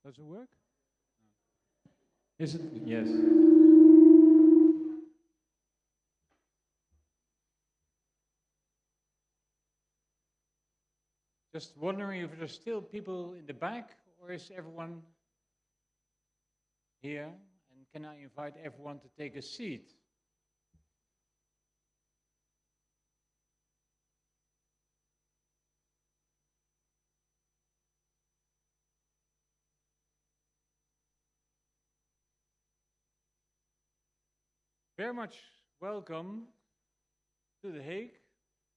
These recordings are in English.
Does it work? Is it? Yes. Just wondering if there's still people in the back, or is everyone here? And can I invite everyone to take a seat? Very much welcome to The Hague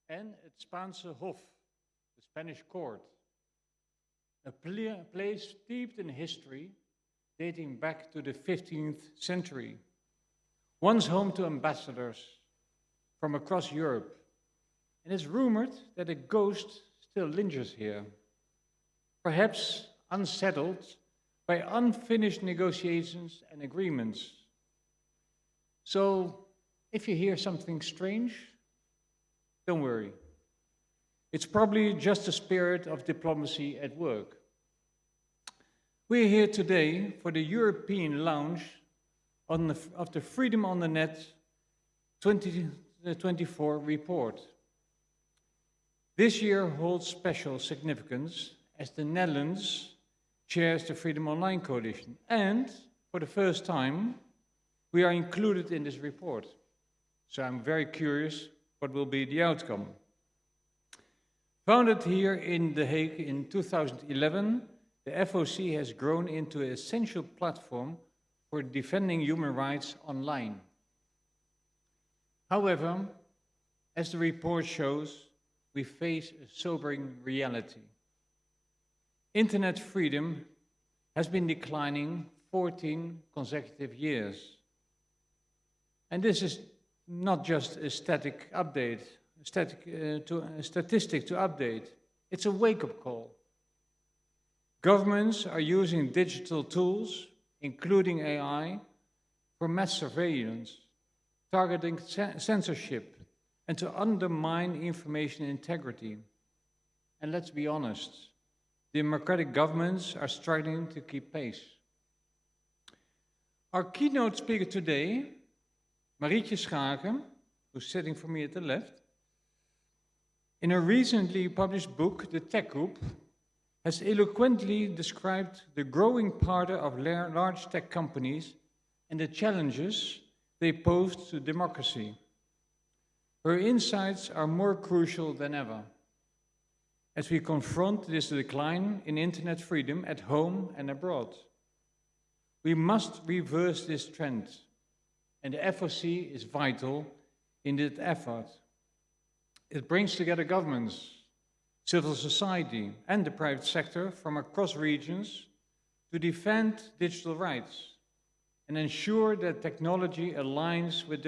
and het Spaanse Hof, the Spanish court, a place steeped in history dating back to the 15th century, once home to ambassadors from across Europe, and it's rumored that a ghost still lingers here, perhaps unsettled by unfinished negotiations and agreements. So, if you hear something strange, don't worry. It's probably just the spirit of diplomacy at work. We're here today for the European launch of the Freedom on the Net 2024 report. This year holds special significance as the Netherlands chairs the Freedom Online Coalition, and for the first time, we are included in this report. So I'm very curious what will be the outcome. Founded here in The Hague in 2011, the FOC has grown into an essential platform for defending human rights online. However, as the report shows, we face a sobering reality. Internet freedom has been declining 14 consecutive years. And this is not just a static update, a statistic to update. It's a wake-up call. Governments are using digital tools, including AI, for mass surveillance, targeting censorship, and to undermine information integrity. And let's be honest, democratic governments are struggling to keep pace. Our keynote speaker today, Marietje Schaake, who's sitting for me at the left, in a recently published book, The Tech Group, has eloquently described the growing power of large tech companies and the challenges they pose to democracy. Her insights are more crucial than ever as we confront this decline in internet freedom at home and abroad. We must reverse this trend, and the FOC is vital in that effort. It brings together governments, civil society, and the private sector from across regions to defend digital rights and ensure that technology aligns with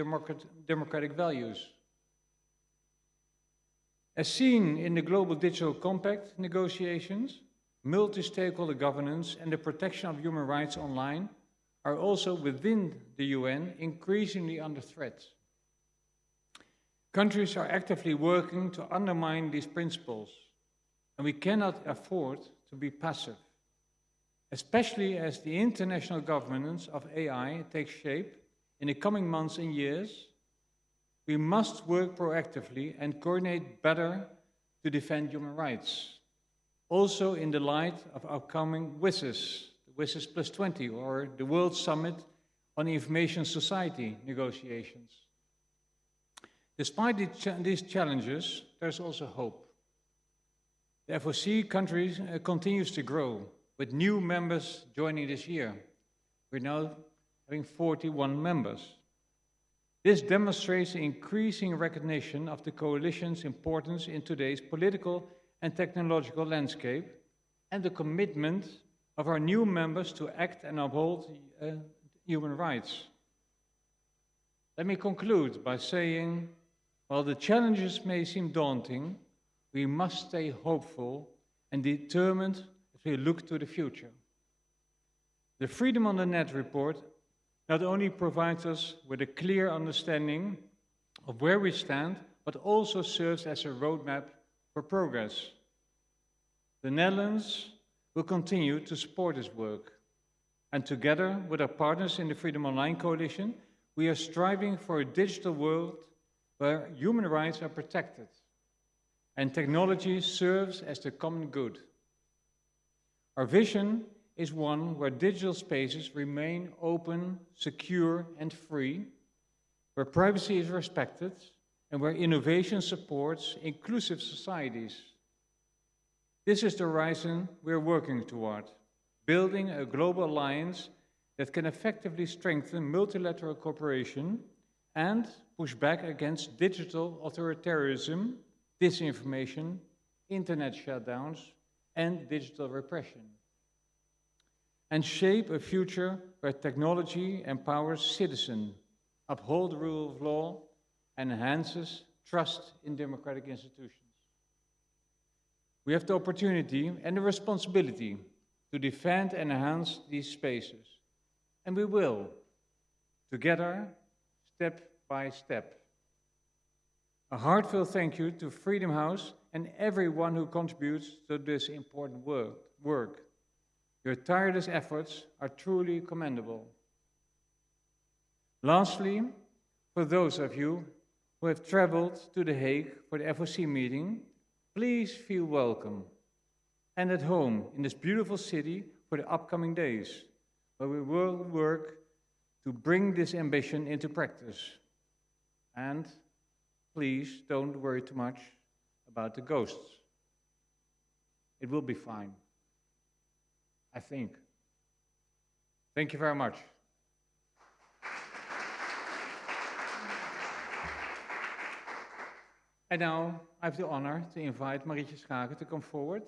democratic values. As seen in the Global Digital Compact negotiations, multi-stakeholder governance and the protection of human rights online are also within the UN increasingly under threat. Countries are actively working to undermine these principles, and we cannot afford to be passive, especially as the international governance of AI takes shape in the coming months and years. We must work proactively and coordinate better to defend human rights, also in the light of upcoming WISES, the WISES Plus 20, or the World Summit on Information Society negotiations. Despite these challenges, there's also hope. The FOC countries continues to grow, with new members joining this year. We're now having 41 members. This demonstrates the increasing recognition of the coalition's importance in today's political and technological landscape, and the commitment of our new members to act and uphold human rights. Let me conclude by saying, while the challenges may seem daunting, we must stay hopeful and determined as we look to the future. The Freedom on the Net report not only provides us with a clear understanding of where we stand, but also serves as a roadmap for progress. The Netherlands will continue to support this work. And together with our partners in the Freedom Online Coalition, we are striving for a digital world where human rights are protected and technology serves as the common good. Our vision is one where digital spaces remain open, secure, and free, where privacy is respected, and where innovation supports inclusive societies. This is the horizon we're working toward, building a global alliance that can effectively strengthen multilateral cooperation and push back against digital authoritarianism, disinformation, internet shutdowns, and digital repression, and shape a future where technology empowers citizens, upholds the rule of law, and enhances trust in democratic institutions. We have the opportunity and the responsibility to defend and enhance these spaces, and we will, together, step by step. A heartfelt thank you to Freedom House and everyone who contributes to this important work. Your tireless efforts are truly commendable. Lastly, for those of you who have traveled to The Hague for the FOC meeting, please feel welcome and at home in this beautiful city for the upcoming days, where we will work to bring this ambition into practice. And please don't worry too much about the ghosts. It will be fine, I think. Thank you very much. And now I have the honor to invite Marietje Schaake to come forward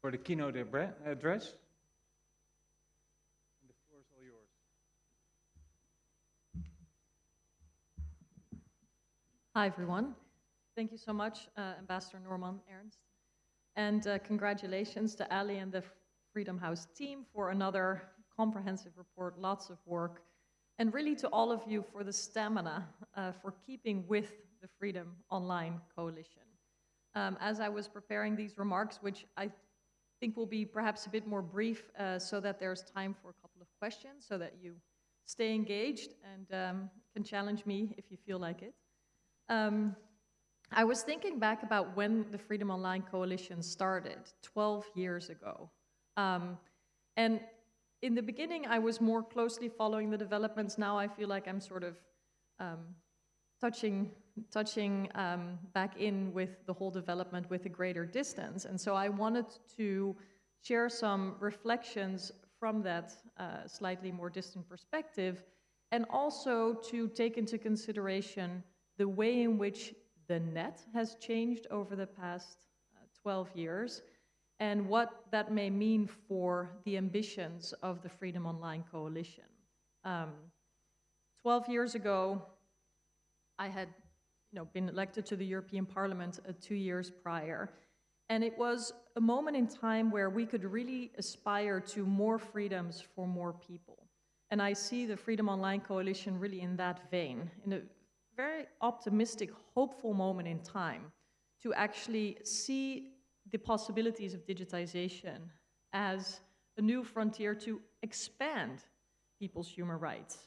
for the keynote address. And the floor is all yours. Hi, everyone. Thank you so much, Ambassador Noorman, Ernst. And congratulations to Allie and the Freedom House team for another comprehensive report, lots of work. And really to all of you for the stamina for keeping with the Freedom Online Coalition. As I was preparing these remarks, which I think will be perhaps a bit more brief so that there's time for a couple of questions so that you stay engaged and can challenge me if you feel like it. I was thinking back about when the Freedom Online Coalition started 12 years ago. And in the beginning, I was more closely following the developments. Now I feel like I'm sort of touching back in with the whole development with a greater distance. And so I wanted to share some reflections from that slightly more distant perspective, and also to take into consideration the way in which the net has changed over the past 12 years, and what that may mean for the ambitions of the Freedom Online Coalition. 12 years ago, I had been elected to the European Parliament 2 years prior, and it was a moment in time where we could really aspire to more freedoms for more people. And I see the Freedom Online Coalition really in that vein, in a very optimistic, hopeful moment in time to actually see the possibilities of digitization as a new frontier to expand people's human rights.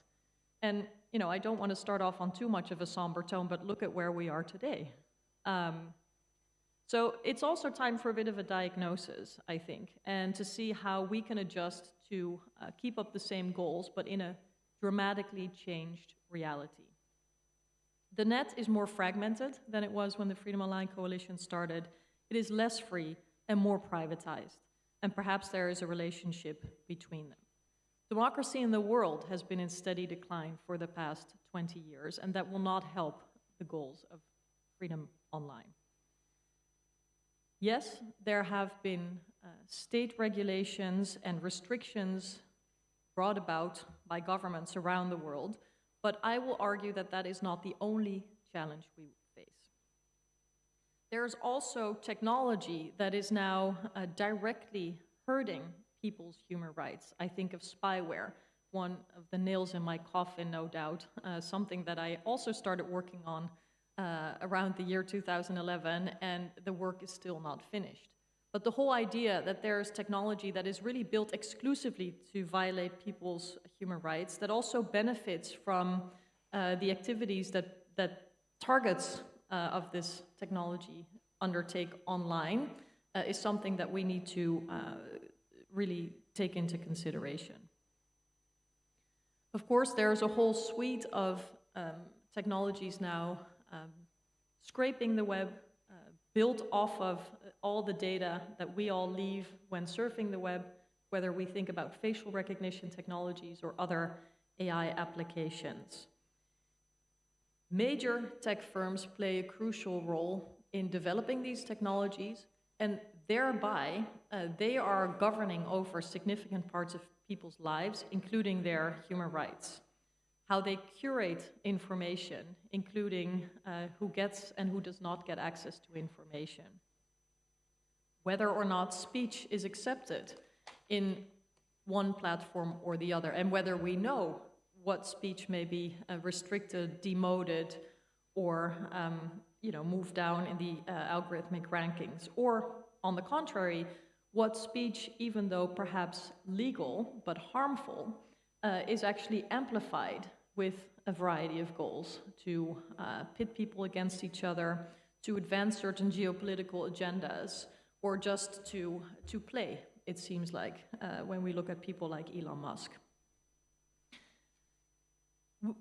And, I don't want to start off on too much of a somber tone, but look at where we are today. So it's also time for a bit of a diagnosis, I think, and to see how we can adjust to keep up the same goals, but in a dramatically changed reality. The net is more fragmented than it was when the Freedom Online Coalition started. It is less free and more privatized, and perhaps there is a relationship between them. Democracy in the world has been in steady decline for the past 20 years, and that will not help the goals of Freedom Online. Yes, there have been state regulations and restrictions brought about by governments around the world, but I will argue that that is not the only challenge we face. There's also technology that is now directly hurting people's human rights. I think of spyware, one of the nails in my coffin, no doubt, something that I also started working on around the year 2011, and the work is still not finished. But the whole idea that there's technology that is really built exclusively to violate people's human rights, that also benefits from the activities that targets of this technology undertake online, is something that we need to really take into consideration. Of course, there's a whole suite of technologies now scraping the web, built off of all the data that we all leave when surfing the web, whether we think about facial recognition technologies or other AI applications. Major tech firms play a crucial role in developing these technologies, and thereby they are governing over significant parts of people's lives, including their human rights. How they curate information, including who gets and who does not get access to information. Whether or not speech is accepted in one platform or the other, and whether we know what speech may be restricted, demoted, or moved down in the algorithmic rankings, or on the contrary, what speech, even though perhaps legal but harmful, is actually amplified with a variety of goals to pit people against each other, to advance certain geopolitical agendas, or just to play, it seems like, when we look at people like Elon Musk.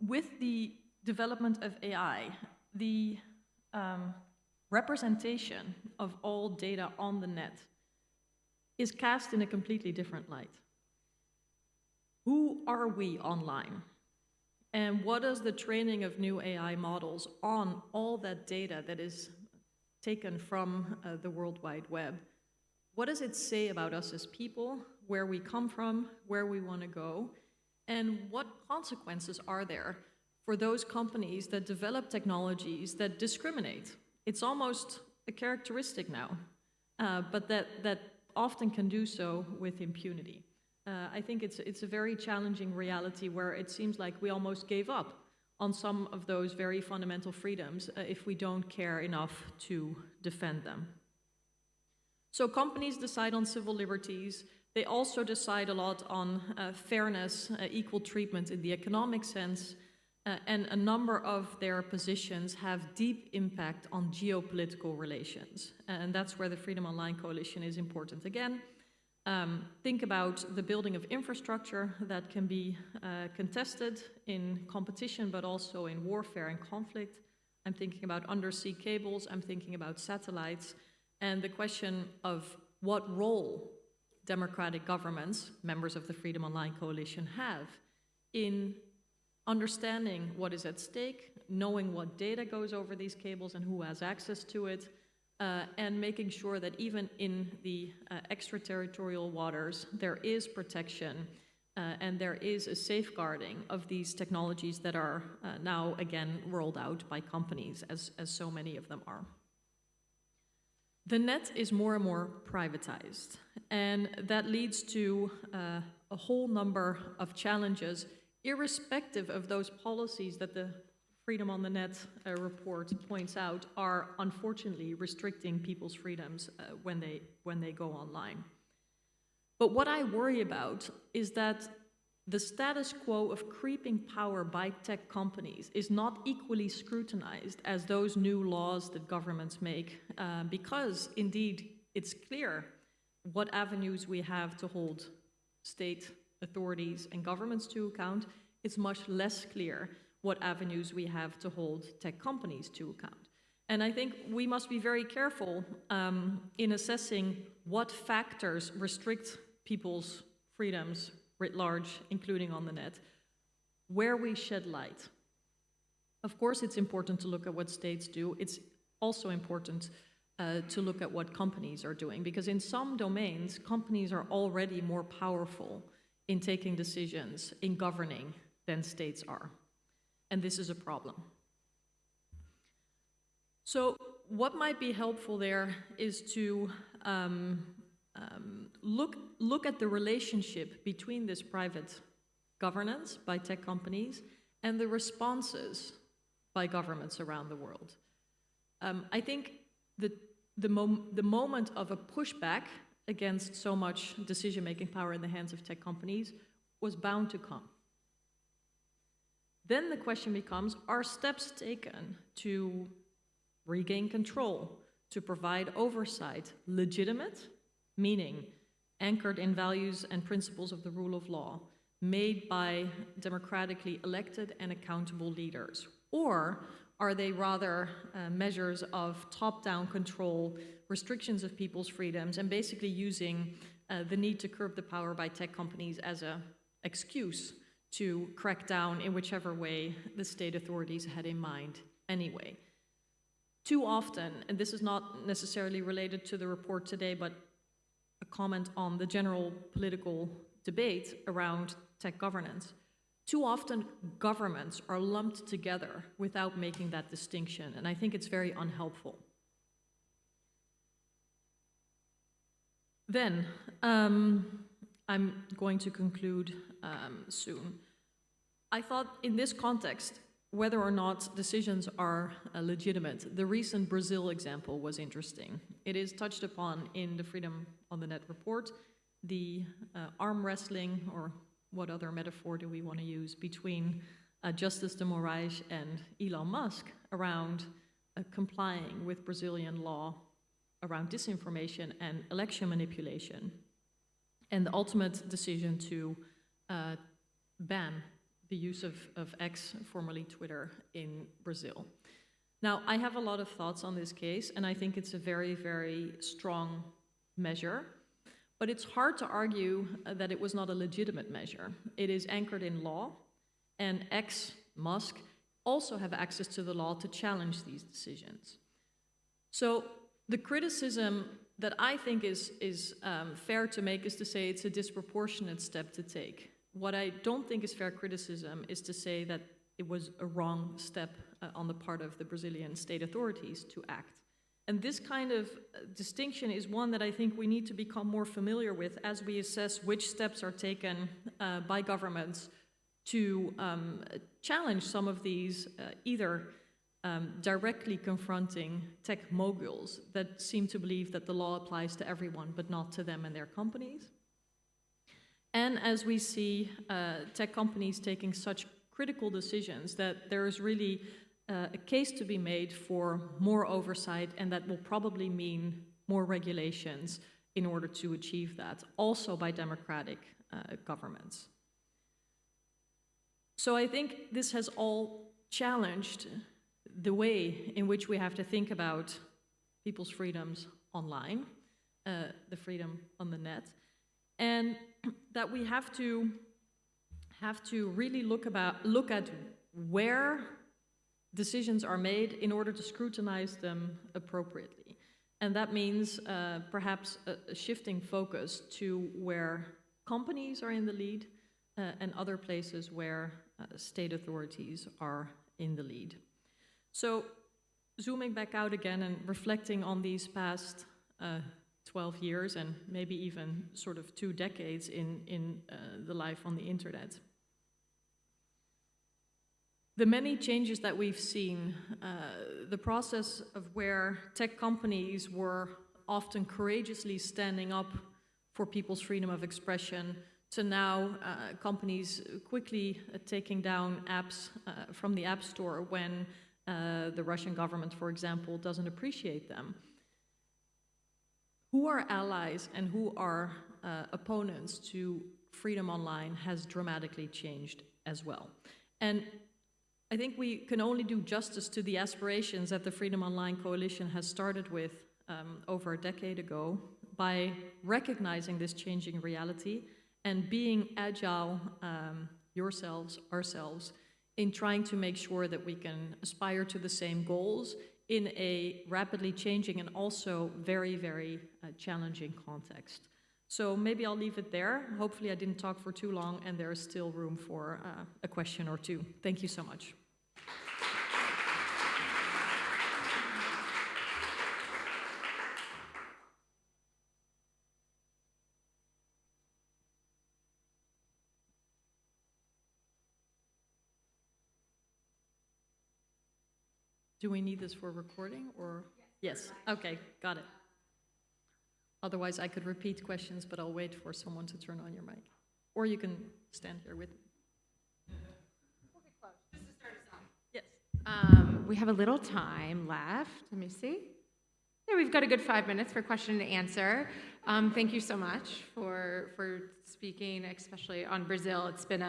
With the development of AI, the representation of all data on the net is cast in a completely different light. Who are we online? And what does the training of new AI models on all that data that is taken from the World Wide Web, what does it say about us as people, where we come from, where we want to go, and what consequences are there for those companies that develop technologies that discriminate? It's almost a characteristic now, but that often can do so with impunity. I think it's a very challenging reality where it seems like we almost gave up on some of those very fundamental freedoms if we don't care enough to defend them. So companies decide on civil liberties. They also decide a lot on fairness, equal treatment in the economic sense, and a number of their positions have deep impact on geopolitical relations. And that's where the Freedom Online Coalition is important again. Think about the building of infrastructure that can be contested in competition, but also in warfare and conflict. I'm thinking about undersea cables, I'm thinking about satellites, and the question of what role democratic governments, members of the Freedom Online Coalition, have in understanding what is at stake, knowing what data goes over these cables and who has access to it, and making sure that even in the extraterritorial waters, there is protection and there is a safeguarding of these technologies that are now again rolled out by companies, as so many of them are. The net is more and more privatized, and that leads to a whole number of challenges, irrespective of those policies that the Freedom on the Net report points out are unfortunately restricting people's freedoms when they go online. But what I worry about is that the status quo of creeping power by tech companies is not equally scrutinized as those new laws that governments make, because indeed it's clear what avenues we have to hold state authorities and governments to account. It's much less clear what avenues we have to hold tech companies to account. And I think we must be very careful in assessing what factors restrict people's freedoms writ large, including on the net, where we shed light. Of course, it's important to look at what states do. It's also important to look at what companies are doing, because in some domains, companies are already more powerful in taking decisions, in governing, than states are. And this is a problem. So what might be helpful there is to look at the relationship between this private governance by tech companies and the responses by governments around the world. I think the moment of a pushback against so much decision-making power in the hands of tech companies was bound to come. Then the question becomes, are steps taken to regain control, to provide oversight legitimate, meaning anchored in values and principles of the rule of law, made by democratically elected and accountable leaders? Or are they rather measures of top-down control, restrictions of people's freedoms, and basically using the need to curb the power by tech companies as an excuse to crack down in whichever way the state authorities had in mind anyway? Too often, and this is not necessarily related to the report today, but a comment on the general political debate around tech governance, too often governments are lumped together without making that distinction, and I think it's very unhelpful. Then, I'm going to conclude soon. I thought in this context, whether or not decisions are legitimate, the recent Brazil example was interesting. It is touched upon in the Freedom on the Net report, the arm wrestling, or what other metaphor do we want to use, between Justice de Moraes and Elon Musk around complying with Brazilian law around disinformation and election manipulation, and the ultimate decision to ban the use of X, formerly Twitter, in Brazil. Now, I have a lot of thoughts on this case, and I think it's a very, very strong measure, but it's hard to argue that it was not a legitimate measure. It is anchored in law, and X, Musk, also have access to the law to challenge these decisions. So the criticism that I think is fair to make is to say it's a disproportionate step to take. What I don't think is fair criticism is to say that it was a wrong step on the part of the Brazilian state authorities to act. And this kind of distinction is one that I think we need to become more familiar with as we assess which steps are taken by governments to challenge some of these either directly confronting tech moguls that seem to believe that the law applies to everyone but not to them and their companies. And as we see tech companies taking such critical decisions that there is really a case to be made for more oversight, and that will probably mean more regulations in order to achieve that, also by democratic governments. So I think this has all challenged the way in which we have to think about people's freedoms online, the freedom on the net, and that we have to really look at where decisions are made in order to scrutinize them appropriately. And that means perhaps a shifting focus to where companies are in the lead and other places where state authorities are in the lead. So zooming back out again and reflecting on these past 12 years and maybe even sort of 2 decades in the life on the internet. The many changes that we've seen, the process of where tech companies were often courageously standing up for people's freedom of expression, to now companies quickly taking down apps from the App Store when the Russian government, for example, doesn't appreciate them. Who are allies and who are opponents to freedom online has dramatically changed as well. And I think we can only do justice to the aspirations that the Freedom Online Coalition has started with over a decade ago by recognizing this changing reality and being agile ourselves, in trying to make sure that we can aspire to the same goals in a rapidly changing and also very, very challenging context. So maybe I'll leave it there. Hopefully I didn't talk for too long and there is still room for a question or two. Thank you so much. Do we need this for recording or? Yes, okay, got it. Otherwise, I could repeat questions, but I'll wait for someone to turn on your mic. Or you can stand here with me. Just to start us off. Yes. We have a little time left. Let me see. Yeah, we've got a good 5 minutes for question and answer. Thank you so much for speaking, especially on Brazil. It's been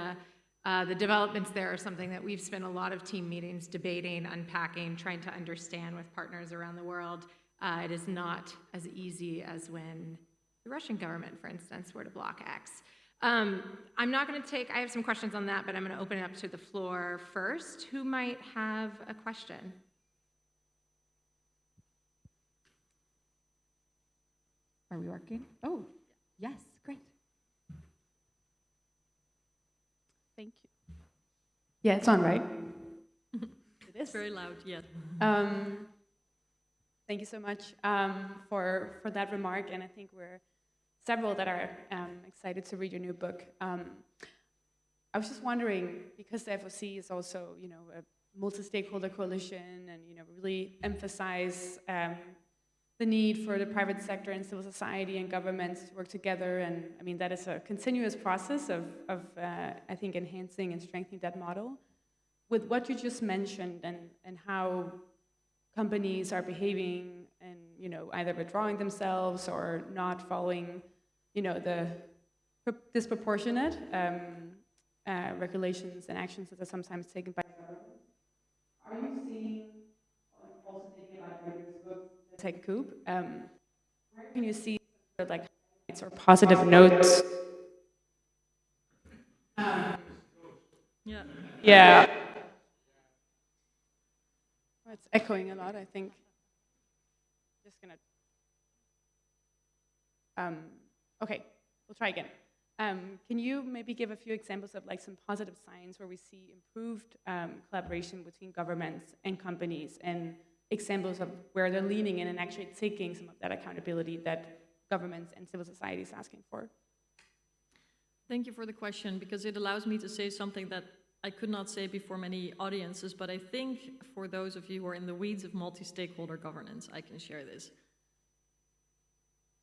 the developments there are something that we've spent a lot of team meetings debating, unpacking, trying to understand with partners around the world. It is not as easy as when the Russian government, for instance, were to block X. I'm not going to I have some questions on that, but I'm going to open it up to the floor first. Who might have a question? Are we working? Oh, yes, great. Thank you. Yeah, it's on, right? It is very loud, yeah. Thank you so much for that remark, and I think we're several that are excited to read your new book. I was just wondering, because the FOC is also, a multi-stakeholder coalition, and really emphasize the need for the private sector and civil society and governments to work together, and I mean that is a continuous process of I think enhancing and strengthening that model. With what you just mentioned and how companies are behaving and either withdrawing themselves or not following the disproportionate regulations and actions that are sometimes taken by governments. Are you seeing, also thinking about this book, The Tech Coup, where can you see like highlights or positive notes? Yeah. Yeah. Well, it's echoing a lot, I think. Just gonna. Okay, we'll try again. Can you maybe give a few examples of like some positive signs where we see improved collaboration between governments and companies, and examples of where they're leaning in and actually taking some of that accountability that governments and civil society is asking for? Thank you for the question, because it allows me to say something that I could not say before many audiences, but I think for those of you who are in the weeds of multi-stakeholder governance, I can share this.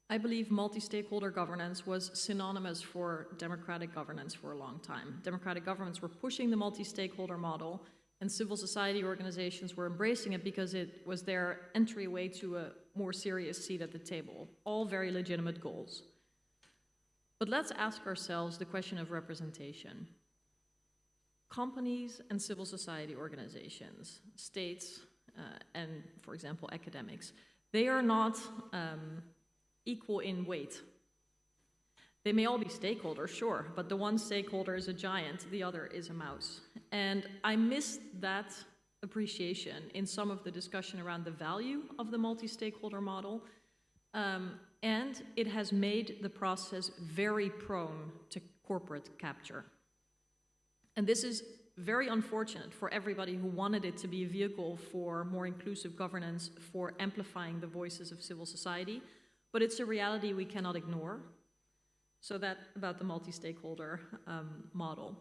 I believe multi-stakeholder governance was synonymous for democratic governance for a long time. Democratic governments were pushing the multi-stakeholder model, and civil society organizations were embracing it because it was their entryway to a more serious seat at the table. All very legitimate goals. But let's ask ourselves the question of representation. Companies and civil society organizations, states, and, for example, academics, they are not equal in weight. They may all be stakeholders, sure, but the one stakeholder is a giant, the other is a mouse. And I missed that appreciation in some of the discussion around the value of the multi-stakeholder model, and it has made the process very prone to corporate capture. And this is very unfortunate for everybody who wanted it to be a vehicle for more inclusive governance, for amplifying the voices of civil society, but it's a reality we cannot ignore. So that about the multi-stakeholder model.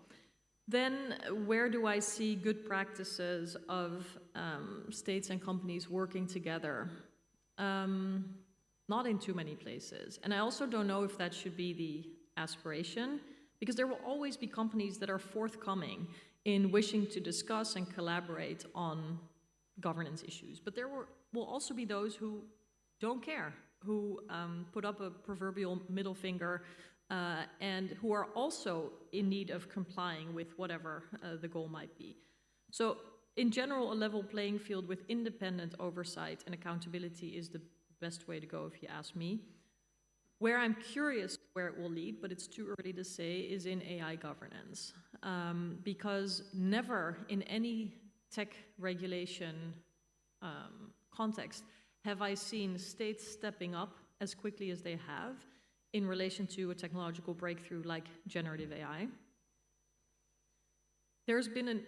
Then where do I see good practices of states and companies working together? Not in too many places. And I also don't know if that should be the aspiration, because there will always be companies that are forthcoming in wishing to discuss and collaborate on governance issues. But there will also be those who don't care, who put up a proverbial middle finger and who are also in need of complying with whatever the goal might be. So in general, a level playing field with independent oversight and accountability is the best way to go, if you ask me. Where I'm curious where it will lead, but it's too early to say, is in AI governance. Because never in any tech regulation context have I seen states stepping up as quickly as they have in relation to a technological breakthrough like generative AI. There's been an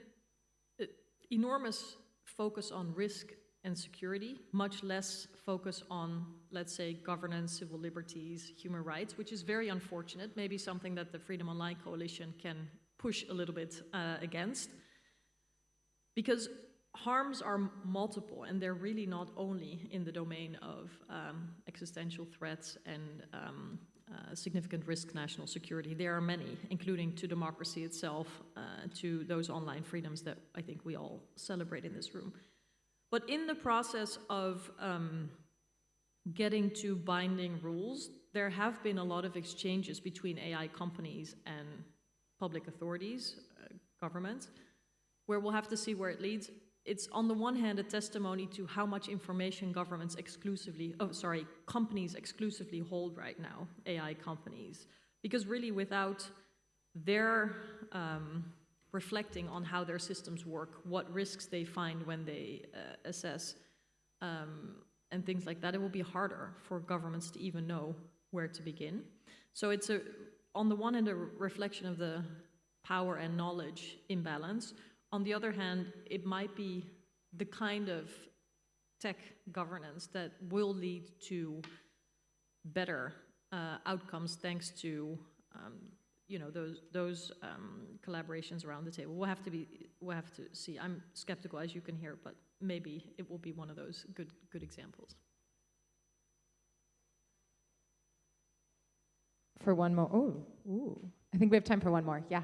enormous focus on risk and security, much less focus on, let's say, governance, civil liberties, human rights, which is very unfortunate, maybe something that the Freedom Online Coalition can push a little bit against. Because harms are multiple, and they're really not only in the domain of existential threats and significant risk to national security. There are many, including to democracy itself, to those online freedoms that I think we all celebrate in this room. But in the process of getting to binding rules, there have been a lot of exchanges between AI companies and public authorities, governments, where we'll have to see where it leads. It's on the one hand a testimony to how much information companies exclusively hold right now, AI companies. Because really without their reflecting on how their systems work, what risks they find when they assess, and things like that, it will be harder for governments to even know where to begin. So it's on the one hand a reflection of the power and knowledge imbalance. On the other hand, it might be the kind of tech governance that will lead to better outcomes thanks to those collaborations around the table. We'll have to see. I'm skeptical, as you can hear, but maybe it will be one of those good examples. For one more. Ooh. I think we have time for one more. Yeah.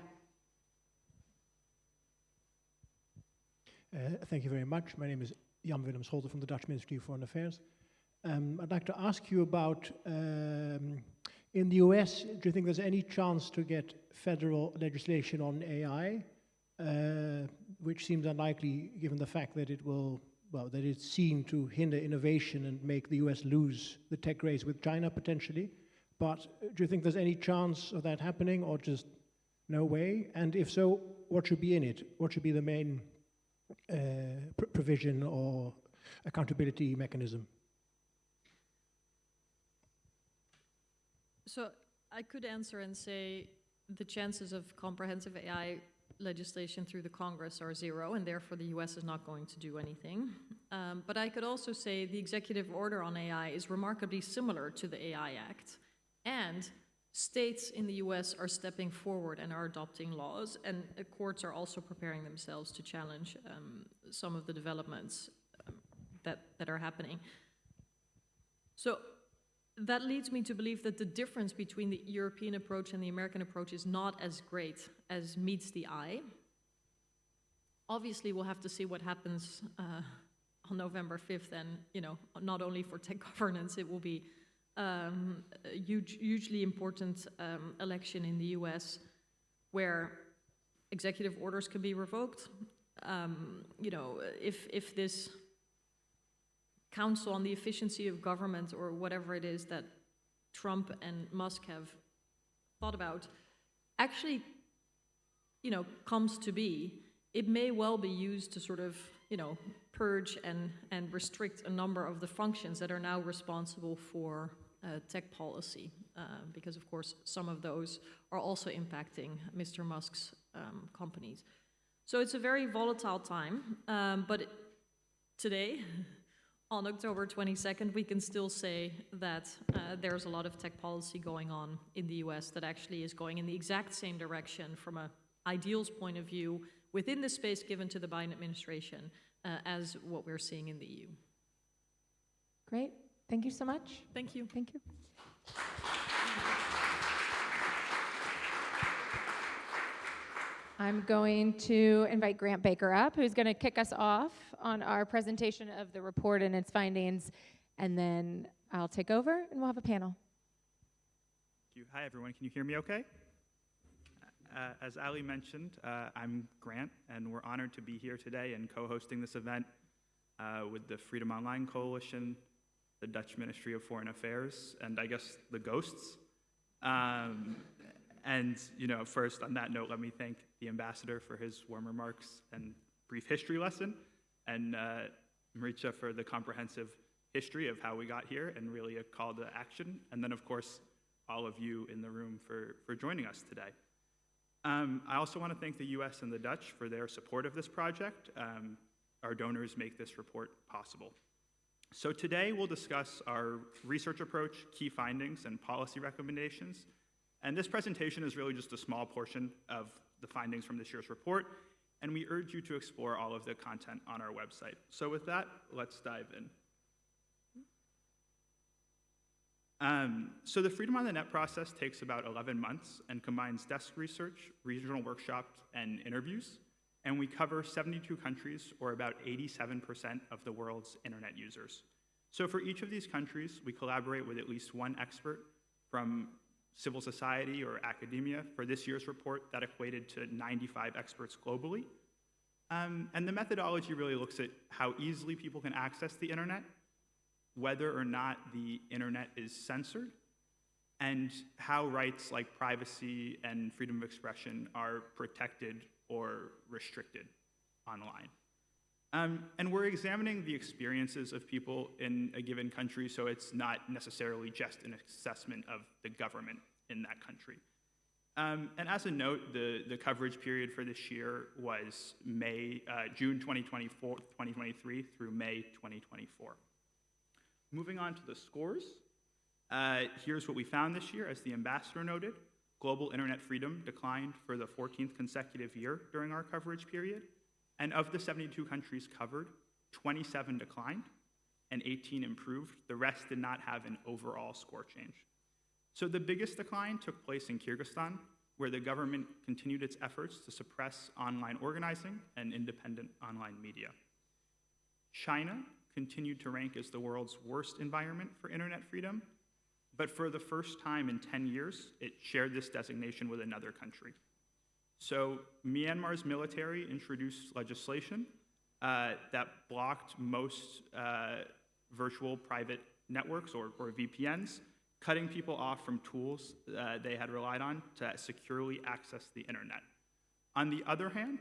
Thank you very much. My name is Jan Willem Scholten from the Dutch Ministry of Foreign Affairs. I'd like to ask you about, in the US, do you think there's any chance to get federal legislation on AI, which seems unlikely given the fact that that it's seen to hinder innovation and make the US lose the tech race with China potentially? But do you think there's any chance of that happening, or just no way? And if so, what should be in it? What should be the main provision or accountability mechanism? So I could answer and say the chances of comprehensive AI legislation through the Congress are zero, and therefore the US is not going to do anything. But I could also say the executive order on AI is remarkably similar to the AI Act, and states in the US are stepping forward and are adopting laws, and courts are also preparing themselves to challenge some of the developments that are happening. So that leads me to believe that the difference between the European approach and the American approach is not as great as meets the eye. Obviously, we'll have to see what happens on November 5th, and not only for tech governance, it will be a hugely important election in the US where executive orders can be revoked. If this Council on the Efficiency of Government, or whatever it is that Trump and Musk have thought about, actually, comes to be, it may well be used to sort of, purge and restrict a number of the functions that are now responsible for tech policy, because of course some of those are also impacting Mr. Musk's companies. So it's a very volatile time, but today, on October 22nd, we can still say that there's a lot of tech policy going on in the US that actually is going in the exact same direction from an ideals point of view within the space given to the Biden administration as what we're seeing in the EU. Great. Thank you so much. Thank you. Thank you. I'm going to invite Grant Baker up, who's going to kick us off on our presentation of the report and its findings, and then I'll take over and we'll have a panel. Thank you. Hi, everyone. Can you hear me okay? As Allie mentioned, I'm Grant, and we're honored to be here today and co-hosting this event with the Freedom Online Coalition, the Dutch Ministry of Foreign Affairs, and I guess the ghosts. First, on that note, let me thank the ambassador for his warm remarks and brief history lesson, and Marietje for the comprehensive history of how we got here and really a call to action, and then, of course, all of you in the room for joining us today. I also want to thank the US and the Dutch for their support of this project. Our donors make this report possible. So today we'll discuss our research approach, key findings, and policy recommendations. And this presentation is really just a small portion of the findings from this year's report. and we urge you to explore all of the content on our website. So with that, let's dive in. So the Freedom on the Net process takes about 11 months and combines desk research, regional workshops, and interviews. And we cover 72 countries, or about 87% of the world's internet users. So for each of these countries, we collaborate with at least one expert from civil society or academia. For this year's report, that equated to 95 experts globally. And the methodology really looks at how easily people can access the internet, whether or not the internet is censored, and how rights like privacy and freedom of expression are protected or restricted online. And we're examining the experiences of people in a given country, so it's not necessarily just an assessment of the government in that country. And as a note, the coverage period for this year was June 2023 through May 2024. Moving on to the scores, here's what we found this year. As the ambassador noted, global internet freedom declined for the 14th consecutive year during our coverage period. And of the 72 countries covered, 27 declined and 18 improved. The rest did not have an overall score change. So the biggest decline took place in Kyrgyzstan, where the government continued its efforts to suppress online organizing and independent online media. China continued to rank as the world's worst environment for internet freedom, but for the first time in 10 years, it shared this designation with another country. So Myanmar's military introduced legislation that blocked most virtual private networks or VPNs, cutting people off from tools they had relied on to securely access the internet. On the other hand,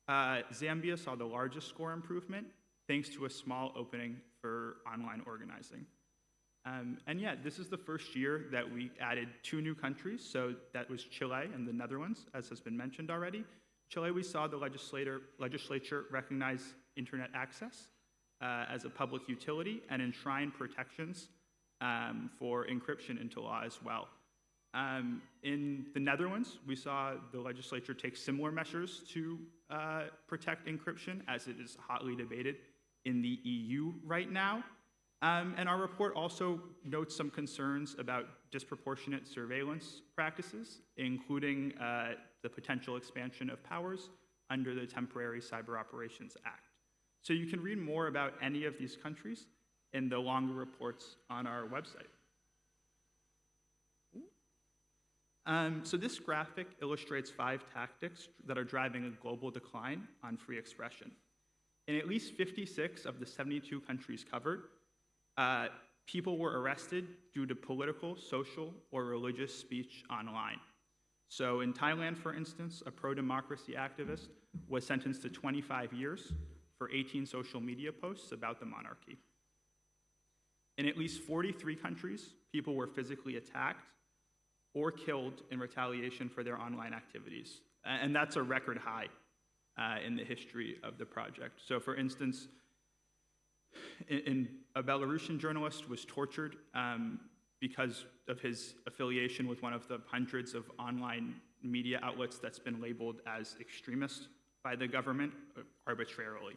Zambia saw the largest score improvement thanks to a small opening for online organizing. And yeah, this is the first year that we added 2 new countries, so that was Chile and the Netherlands, as has been mentioned already. Chile, we saw the legislature recognize internet access as a public utility and enshrine protections for encryption into law as well. In the Netherlands, we saw the legislature take similar measures to protect encryption, as it is hotly debated in the EU right now. And our report also notes some concerns about disproportionate surveillance practices, including the potential expansion of powers under the Temporary Cyber Operations Act. So you can read more about any of these countries in the longer reports on our website. So this graphic illustrates 5 tactics that are driving a global decline on free expression. In at least 56 of the 72 countries covered, people were arrested due to political, social, or religious speech online. So in Thailand, for instance, a pro-democracy activist was sentenced to 25 years for 18 social media posts about the monarchy. In at least 43 countries, people were physically attacked or killed in retaliation for their online activities. And that's a record high in the history of the project. So for instance, a Belarusian journalist was tortured because of his affiliation with one of the hundreds of online media outlets that's been labeled as extremist by the government arbitrarily.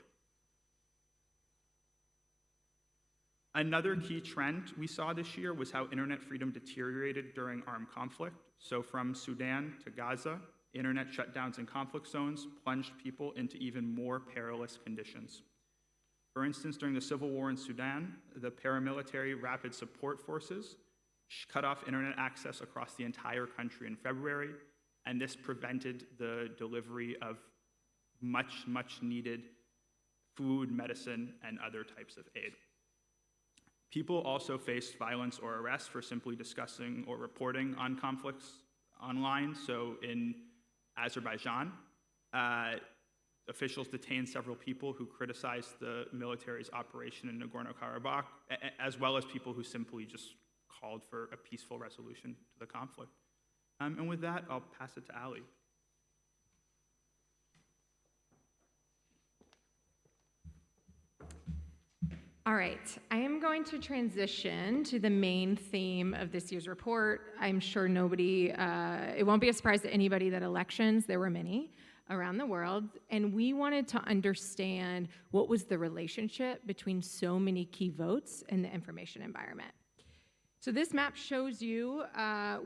Another key trend we saw this year was how internet freedom deteriorated during armed conflict. So from Sudan to Gaza, internet shutdowns in conflict zones plunged people into even more perilous conditions. For instance, during the civil war in Sudan, the paramilitary Rapid Support Forces cut off internet access across the entire country in February, and this prevented the delivery of much needed food, medicine, and other types of aid. People also faced violence or arrest for simply discussing or reporting on conflicts online. So in Azerbaijan, officials detained several people who criticized the military's operation in Nagorno-Karabakh, as well as people who simply just called for a peaceful resolution to the conflict. And with that, I'll pass it to Allie. All right, I am going to transition to the main theme of this year's report. I'm sure it won't be a surprise to anybody that elections, there were many, around the world, and we wanted to understand what was the relationship between so many key votes in the information environment. So this map shows you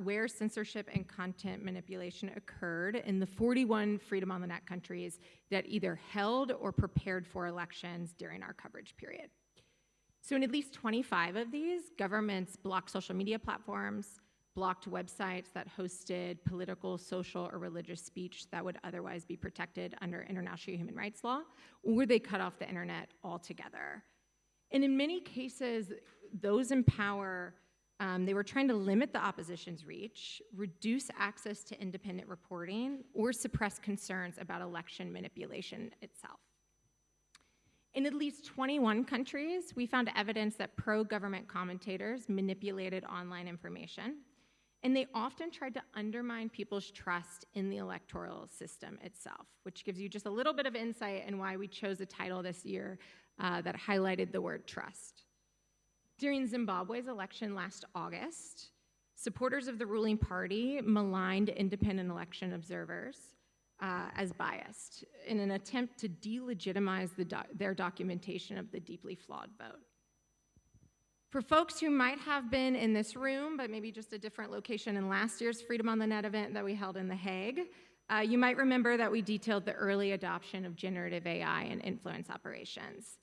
where censorship and content manipulation occurred in the 41 Freedom on the Net countries that either held or prepared for elections during our coverage period. So in at least 25 of these, governments blocked social media platforms, blocked websites that hosted political, social, or religious speech that would otherwise be protected under international human rights law, or they cut off the internet altogether. And in many cases, those in power, they were trying to limit the opposition's reach, reduce access to independent reporting, or suppress concerns about election manipulation itself. In at least 21 countries, we found evidence that pro-government commentators manipulated online information, and they often tried to undermine people's trust in the electoral system itself, which gives you just a little bit of insight in why we chose a title this year that highlighted the word trust. During Zimbabwe's election last August, supporters of the ruling party maligned independent election observers as biased in an attempt to delegitimize their documentation of the deeply flawed vote. For folks who might have been in this room, but maybe just a different location in last year's Freedom on the Net event that we held in The Hague, you might remember that we detailed the early adoption of generative AI in influence operations.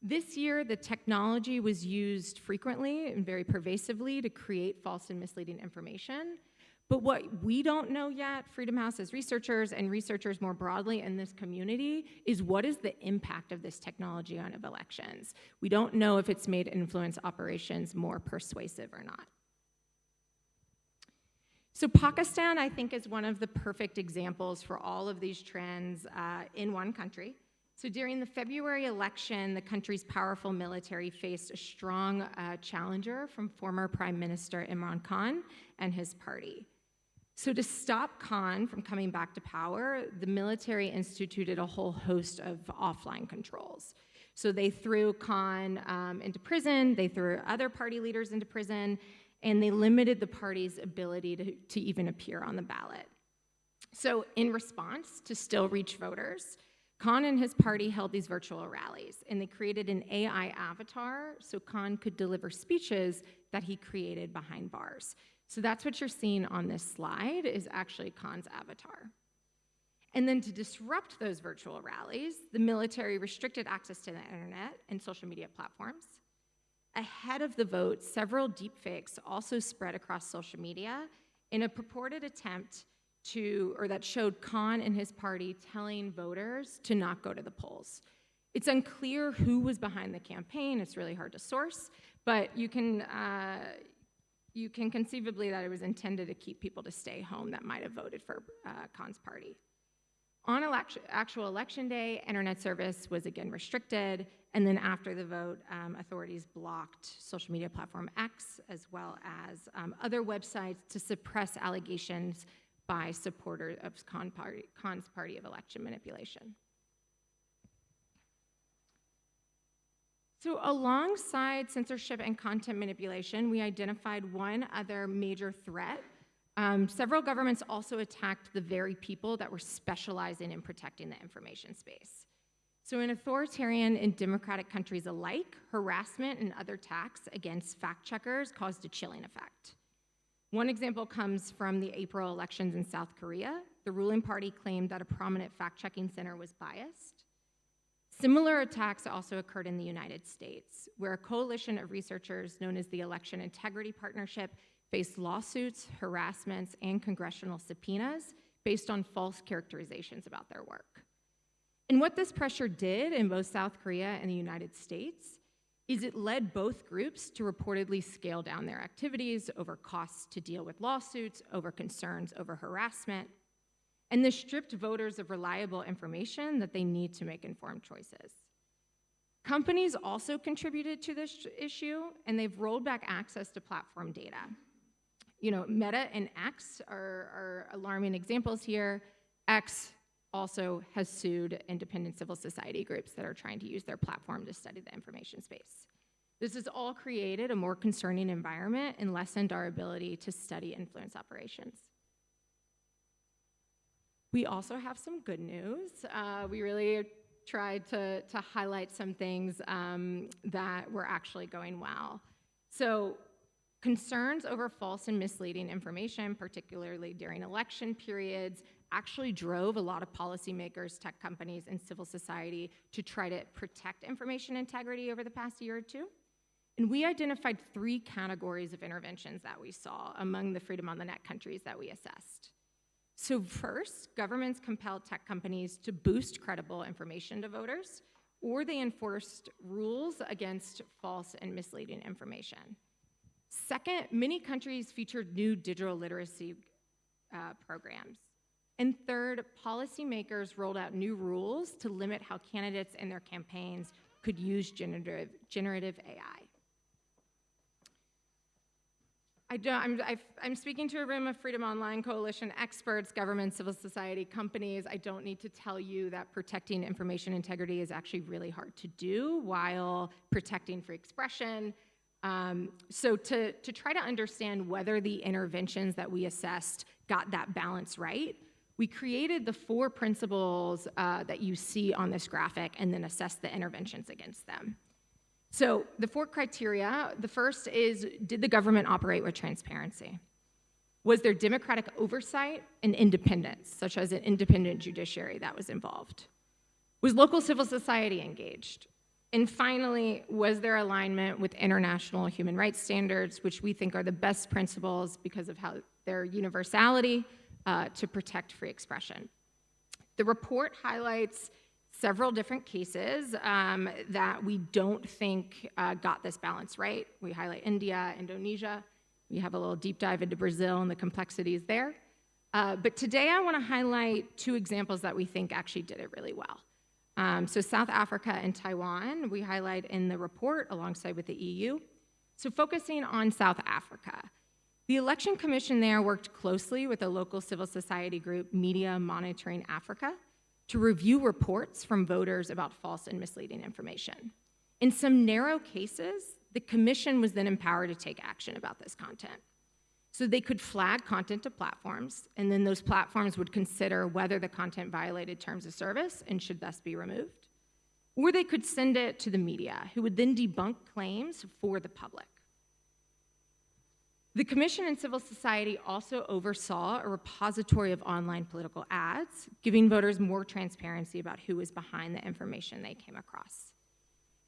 This year, the technology was used frequently and very pervasively to create false and misleading information. But what we don't know yet, Freedom House as researchers and researchers more broadly in this community, is what is the impact of this technology on elections. We don't know if it's made influence operations more persuasive or not. So Pakistan, I think, is one of the perfect examples for all of these trends in one country. So during the February election, the country's powerful military faced a strong challenger from former Prime Minister Imran Khan and his party. So to stop Khan from coming back to power, the military instituted a whole host of offline controls. So they threw Khan into prison, they threw other party leaders into prison, and they limited the party's ability to even appear on the ballot. So in response to still reach voters, Khan and his party held these virtual rallies, and they created an AI avatar so Khan could deliver speeches that he created behind bars. So that's what you're seeing on this slide is actually Khan's avatar. And then to disrupt those virtual rallies, the military restricted access to the internet and social media platforms. Ahead of the vote, several deepfakes also spread across social media in a purported attempt that showed Khan and his party telling voters to not go to the polls. It's unclear who was behind the campaign. It's really hard to source, but you can conceivably that it was intended to keep people to stay home that might have voted for Khan's party. On actual election day, internet service was again restricted, and then after the vote, authorities blocked social media platform X as well as other websites to suppress allegations by supporters of Khan's party of election manipulation. So alongside censorship and content manipulation, we identified one other major threat. Several governments also attacked the very people that were specializing in protecting the information space. So in authoritarian and democratic countries alike, harassment and other attacks against fact-checkers caused a chilling effect. One example comes from the April elections in South Korea. The ruling party claimed that a prominent fact-checking center was biased. Similar attacks also occurred in the United States, where a coalition of researchers known as the Election Integrity Partnership faced lawsuits, harassments, and congressional subpoenas based on false characterizations about their work. And what this pressure did in both South Korea and the United States is it led both groups to reportedly scale down their activities over costs to deal with lawsuits, over concerns over harassment, and this stripped voters of reliable information that they need to make informed choices. Companies also contributed to this issue, and they've rolled back access to platform data. You know, Meta and X are alarming examples here. X also has sued independent civil society groups that are trying to use their platform to study the information space. This has all created a more concerning environment and lessened our ability to study influence operations. We also have some good news. We really tried to highlight some things that were actually going well. So concerns over false and misleading information, particularly during election periods, actually drove a lot of policymakers, tech companies, and civil society to try to protect information integrity over the past year or two. And we identified 3 categories of interventions that we saw among the Freedom on the Net countries that we assessed. So first, governments compelled tech companies to boost credible information to voters, or they enforced rules against false and misleading information. Second, many countries featured new digital literacy programs. And third, policymakers rolled out new rules to limit how candidates and their campaigns could use generative AI. I'm speaking to a room of Freedom Online Coalition experts, government, civil society, companies. I don't need to tell you that protecting information integrity is actually really hard to do while protecting free expression. So to try to understand whether the interventions that we assessed got that balance right, we created the 4 principles that you see on this graphic and then assessed the interventions against them. So the 4 criteria, the first is, did the government operate with transparency? Was there democratic oversight and independence, such as an independent judiciary that was involved? Was local civil society engaged? And finally, was there alignment with international human rights standards, which we think are the best principles because of how their universality to protect free expression? The report highlights several different cases that we don't think got this balance right. We highlight India, Indonesia. We have a little deep dive into Brazil and the complexities there. But today I want to highlight 2 examples that we think actually did it really well. So South Africa and Taiwan, we highlight in the report alongside with the EU. So focusing on South Africa, the Election Commission there worked closely with a local civil society group, Media Monitoring Africa, to review reports from voters about false and misleading information. In some narrow cases, the commission was then empowered to take action about this content. So they could flag content to platforms, and then those platforms would consider whether the content violated terms of service and should thus be removed. Or they could send it to the media, who would then debunk claims for the public. The commission and civil society also oversaw a repository of online political ads, giving voters more transparency about who was behind the information they came across.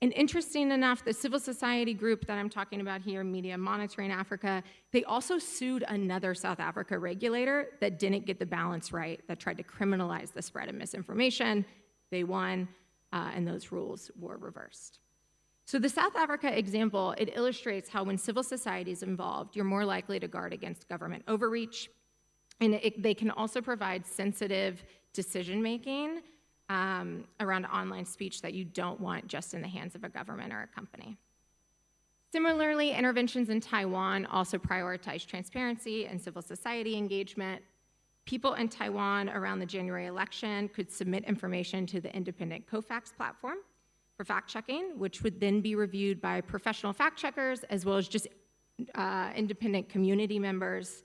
And interesting enough, the civil society group that I'm talking about here, Media Monitoring Africa, they also sued another South Africa regulator that didn't get the balance right, that tried to criminalize the spread of misinformation. They won, and those rules were reversed. So the South Africa example, it illustrates how when civil society is involved, you're more likely to guard against government overreach, and they can also provide sensitive decision-making around online speech that you don't want just in the hands of a government or a company. Similarly, interventions in Taiwan also prioritize transparency and civil society engagement. People in Taiwan around the January election could submit information to the independent COFAX platform for fact-checking, which would then be reviewed by professional fact-checkers as well as just independent community members.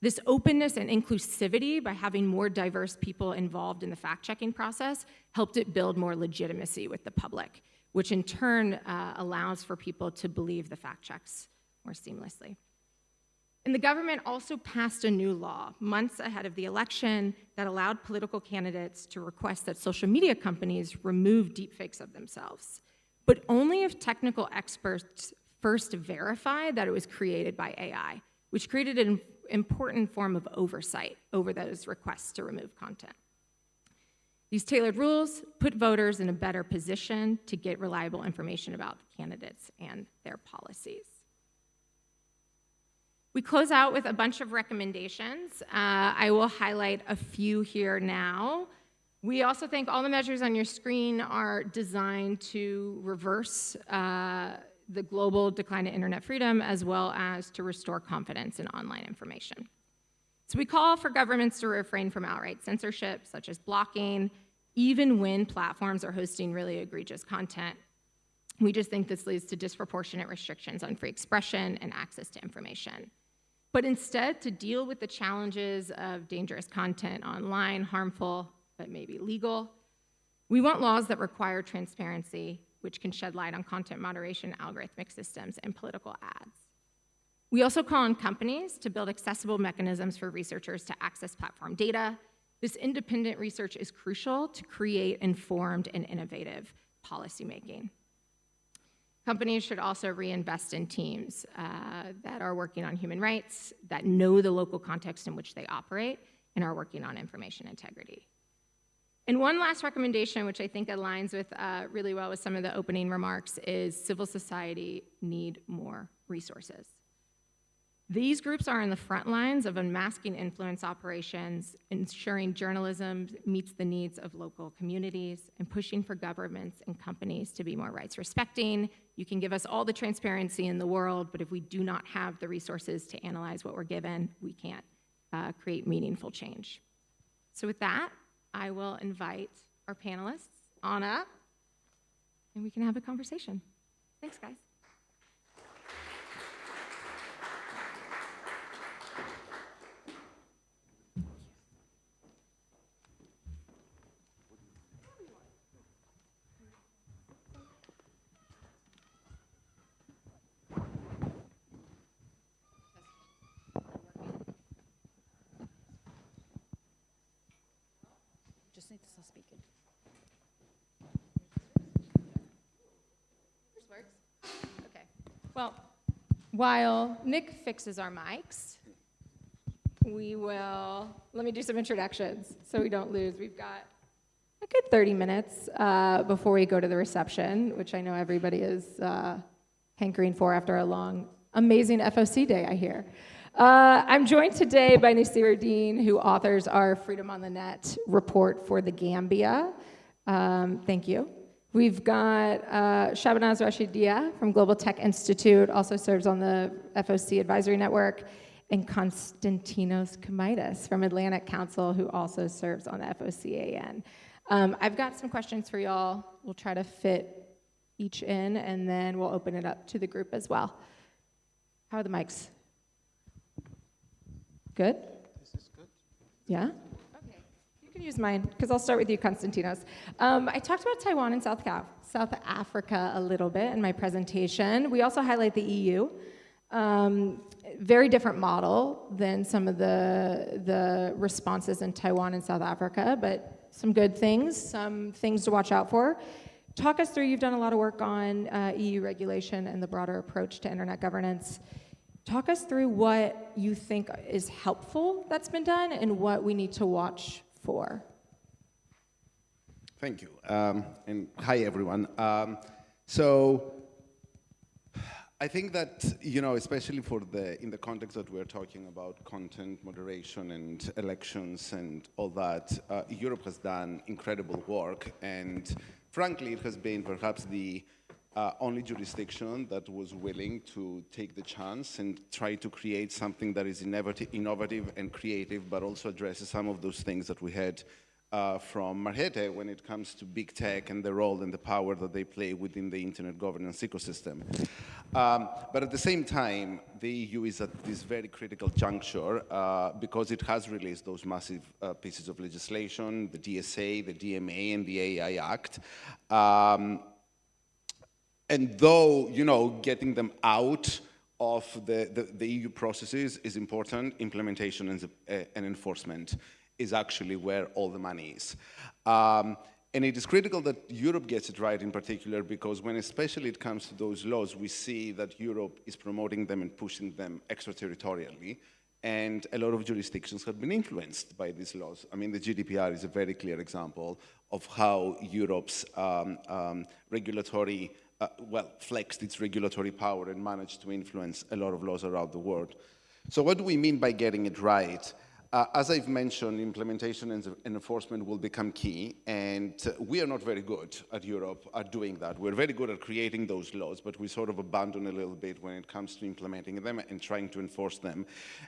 This openness and inclusivity by having more diverse people involved in the fact-checking process helped it build more legitimacy with the public, which in turn allows for people to believe the fact-checks more seamlessly. And the government also passed a new law months ahead of the election that allowed political candidates to request that social media companies remove deepfakes of themselves, but only if technical experts first verified that it was created by AI, which created an important form of oversight over those requests to remove content. These tailored rules put voters in a better position to get reliable information about the candidates and their policies. We close out with a bunch of recommendations. I will highlight a few here now. We also think all the measures on your screen are designed to reverse the global decline in internet freedom, as well as to restore confidence in online information. So we call for governments to refrain from outright censorship, such as blocking, even when platforms are hosting really egregious content. We just think this leads to disproportionate restrictions on free expression and access to information. but instead to deal with the challenges of dangerous content online, harmful, but maybe legal. We want laws that require transparency, which can shed light on content moderation, algorithmic systems, and political ads. We also call on companies to build accessible mechanisms for researchers to access platform data. This independent research is crucial to create informed and innovative policymaking. Companies should also reinvest in teams that are working on human rights, that know the local context in which they operate, and are working on information integrity. And one last recommendation, which I think aligns with really well with some of the opening remarks, is civil society need more resources. These groups are in the front lines of unmasking influence operations, ensuring journalism meets the needs of local communities, and pushing for governments and companies to be more rights respecting. You can give us all the transparency in the world, but if we do not have the resources to analyze what we're given, we can't create meaningful change. So with that, I will invite our panelists on up, and we can have a conversation. Thanks, guys. Just need to start speaking. This works. Okay. Well, while Nick fixes our mics, let me do some introductions so we don't lose. We've got a good 30 minutes before we go to the reception, which I know everybody is hankering for after a long, amazing FOC day, I hear. I'm joined today by Nasiru Deen, who authors our Freedom on the Net report for the Gambia. Thank you. We've got Sabhanaz Rashid Diya from Global Tech Institute, also serves on the FOC Advisory Network, and Konstantinos Komaitis from Atlantic Council, who also serves on the FOCAN. I've got some questions for y'all. We'll try to fit each in, and then we'll open it up to the group as well. How are the mics? Good? This is good. Yeah? Okay. You can use mine, because I'll start with you, Konstantinos. I talked about Taiwan and South Africa a little bit in my presentation. We also highlight the EU. Very different model than some of the responses in Taiwan and South Africa, but some good things, some things to watch out for. Talk us through, you've done a lot of work on EU regulation and the broader approach to internet governance. Talk us through what you think is helpful that's been done and what we need to watch for. Thank you. And hi, everyone. So I think that, especially in the context that we're talking about content moderation and elections and all that, Europe has done incredible work. And frankly, it has been perhaps the only jurisdiction that was willing to take the chance and try to create something that is innovative and creative, but also addresses some of those things that we had from Marietje when it comes to big tech and the role and the power that they play within the internet governance ecosystem. But at the same time, the EU is at this very critical juncture because it has released those massive pieces of legislation, the DSA, the DMA, and the AI Act. And though, getting them out of the EU processes is important, implementation and enforcement is actually where all the money is. And it is critical that Europe gets it right in particular, because when especially it comes to those laws, we see that Europe is promoting them and pushing them extraterritorially. And a lot of jurisdictions have been influenced by these laws. I mean, the GDPR is a very clear example of how Europe's regulatory flexed its regulatory power and managed to influence a lot of laws around the world. So what do we mean by getting it right? As I've mentioned, implementation and enforcement will become key, and we are not very good at Europe at doing that. We're very good at creating those laws, but we sort of abandon a little bit when it comes to implementing them and trying to enforce them.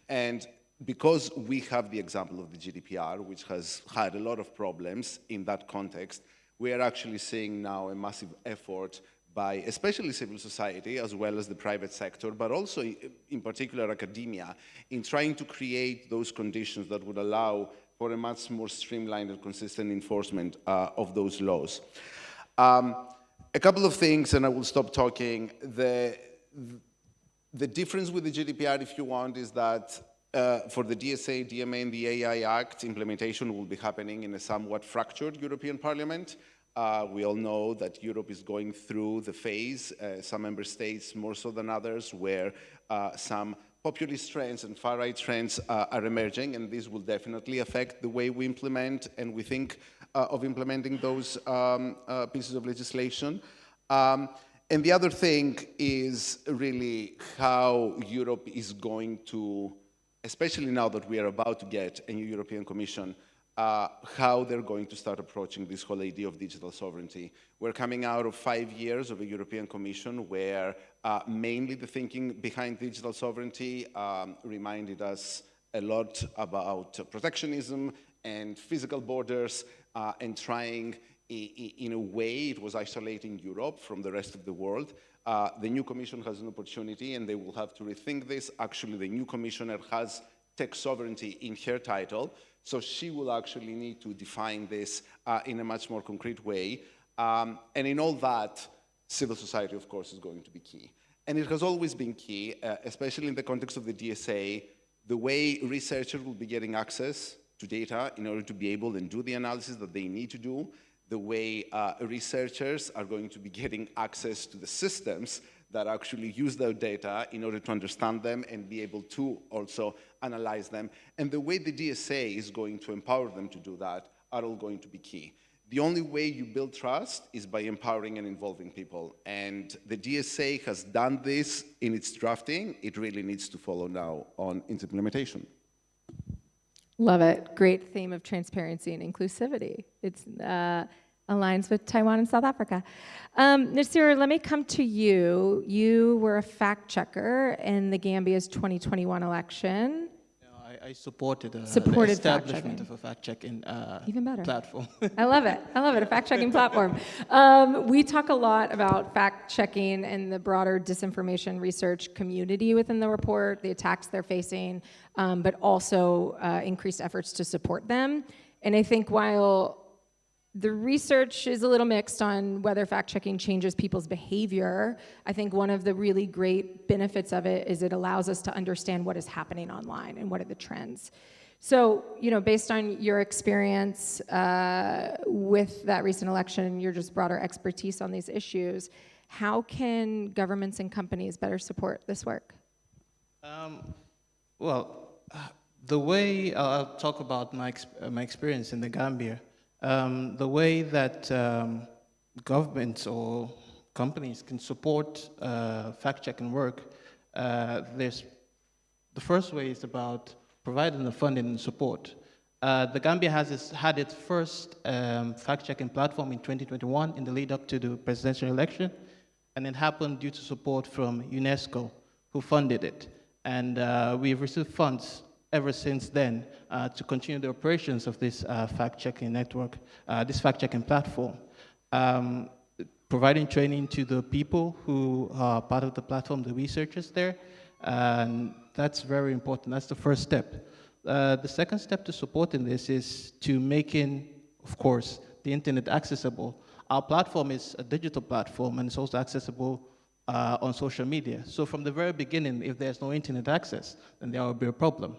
And because we have the example of the GDPR, which has had a lot of problems in that context, we are actually seeing now a massive effort by especially civil society as well as the private sector, but also in particular academia, in trying to create those conditions that would allow for a much more streamlined and consistent enforcement of those laws. A couple of things, and I will stop talking. The difference with the GDPR, if you want, is that for the DSA, DMA, and the AI Act, implementation will be happening in a somewhat fractured European Parliament. We all know that Europe is going through the phase, some member states more so than others, where some populist trends and far-right trends are emerging, and this will definitely affect the way we implement and we think of implementing those pieces of legislation. And the other thing is really how Europe is going to, especially now that we are about to get a new European Commission, how they're going to start approaching this whole idea of digital sovereignty. We're coming out of 5 years of a European Commission where mainly the thinking behind digital sovereignty reminded us a lot about protectionism and physical borders and trying, in a way, it was isolating Europe from the rest of the world. The new Commission has an opportunity and they will have to rethink this. Actually, the new Commissioner has tech sovereignty in her title. So she will actually need to define this in a much more concrete way. And in all that, civil society, of course, is going to be key. And it has always been key, especially in the context of the DSA, the way researchers will be getting access to data in order to be able and do the analysis that they need to do, the way researchers are going to be getting access to the systems that actually use their data in order to understand them and be able to also analyze them. And the way the DSA is going to empower them to do that are all going to be key. The only way you build trust is by empowering and involving people. And the DSA has done this in its drafting. It really needs to follow now on its implementation. Love it. Great theme of transparency and inclusivity. It's aligns with Taiwan and South Africa. Nasiru, let me come to you. You were a fact checker in the Gambia's 2021 election. I supported the fact-checking. establishment of a fact-checking Even better. platform. I love it. I love it, a fact-checking platform. We talk a lot about fact-checking and the broader disinformation research community within the report, the attacks they're facing, but also increased efforts to support them. And I think while the research is a little mixed on whether fact-checking changes people's behavior, I think one of the really great benefits of it is it allows us to understand what is happening online and what are the trends. So, based on your experience with that recent election and your just broader expertise on these issues, how can governments and companies better support this work? The way I'll talk about my experience in the Gambia. The way that governments or companies can support fact-checking work, the first way is about providing the funding and support. The Gambia had its first fact-checking platform in 2021 in the lead up to the presidential election, and it happened due to support from UNESCO, who funded it. And we've received funds ever since then to continue the operations of this fact-checking network, this fact-checking platform, providing training to the people who are part of the platform, the researchers there, and that's very important. That's the first step. The second step to supporting this is to making, of course, the internet accessible. Our platform is a digital platform, and it's also accessible on social media. So from the very beginning, if there's no internet access, then there will be a problem.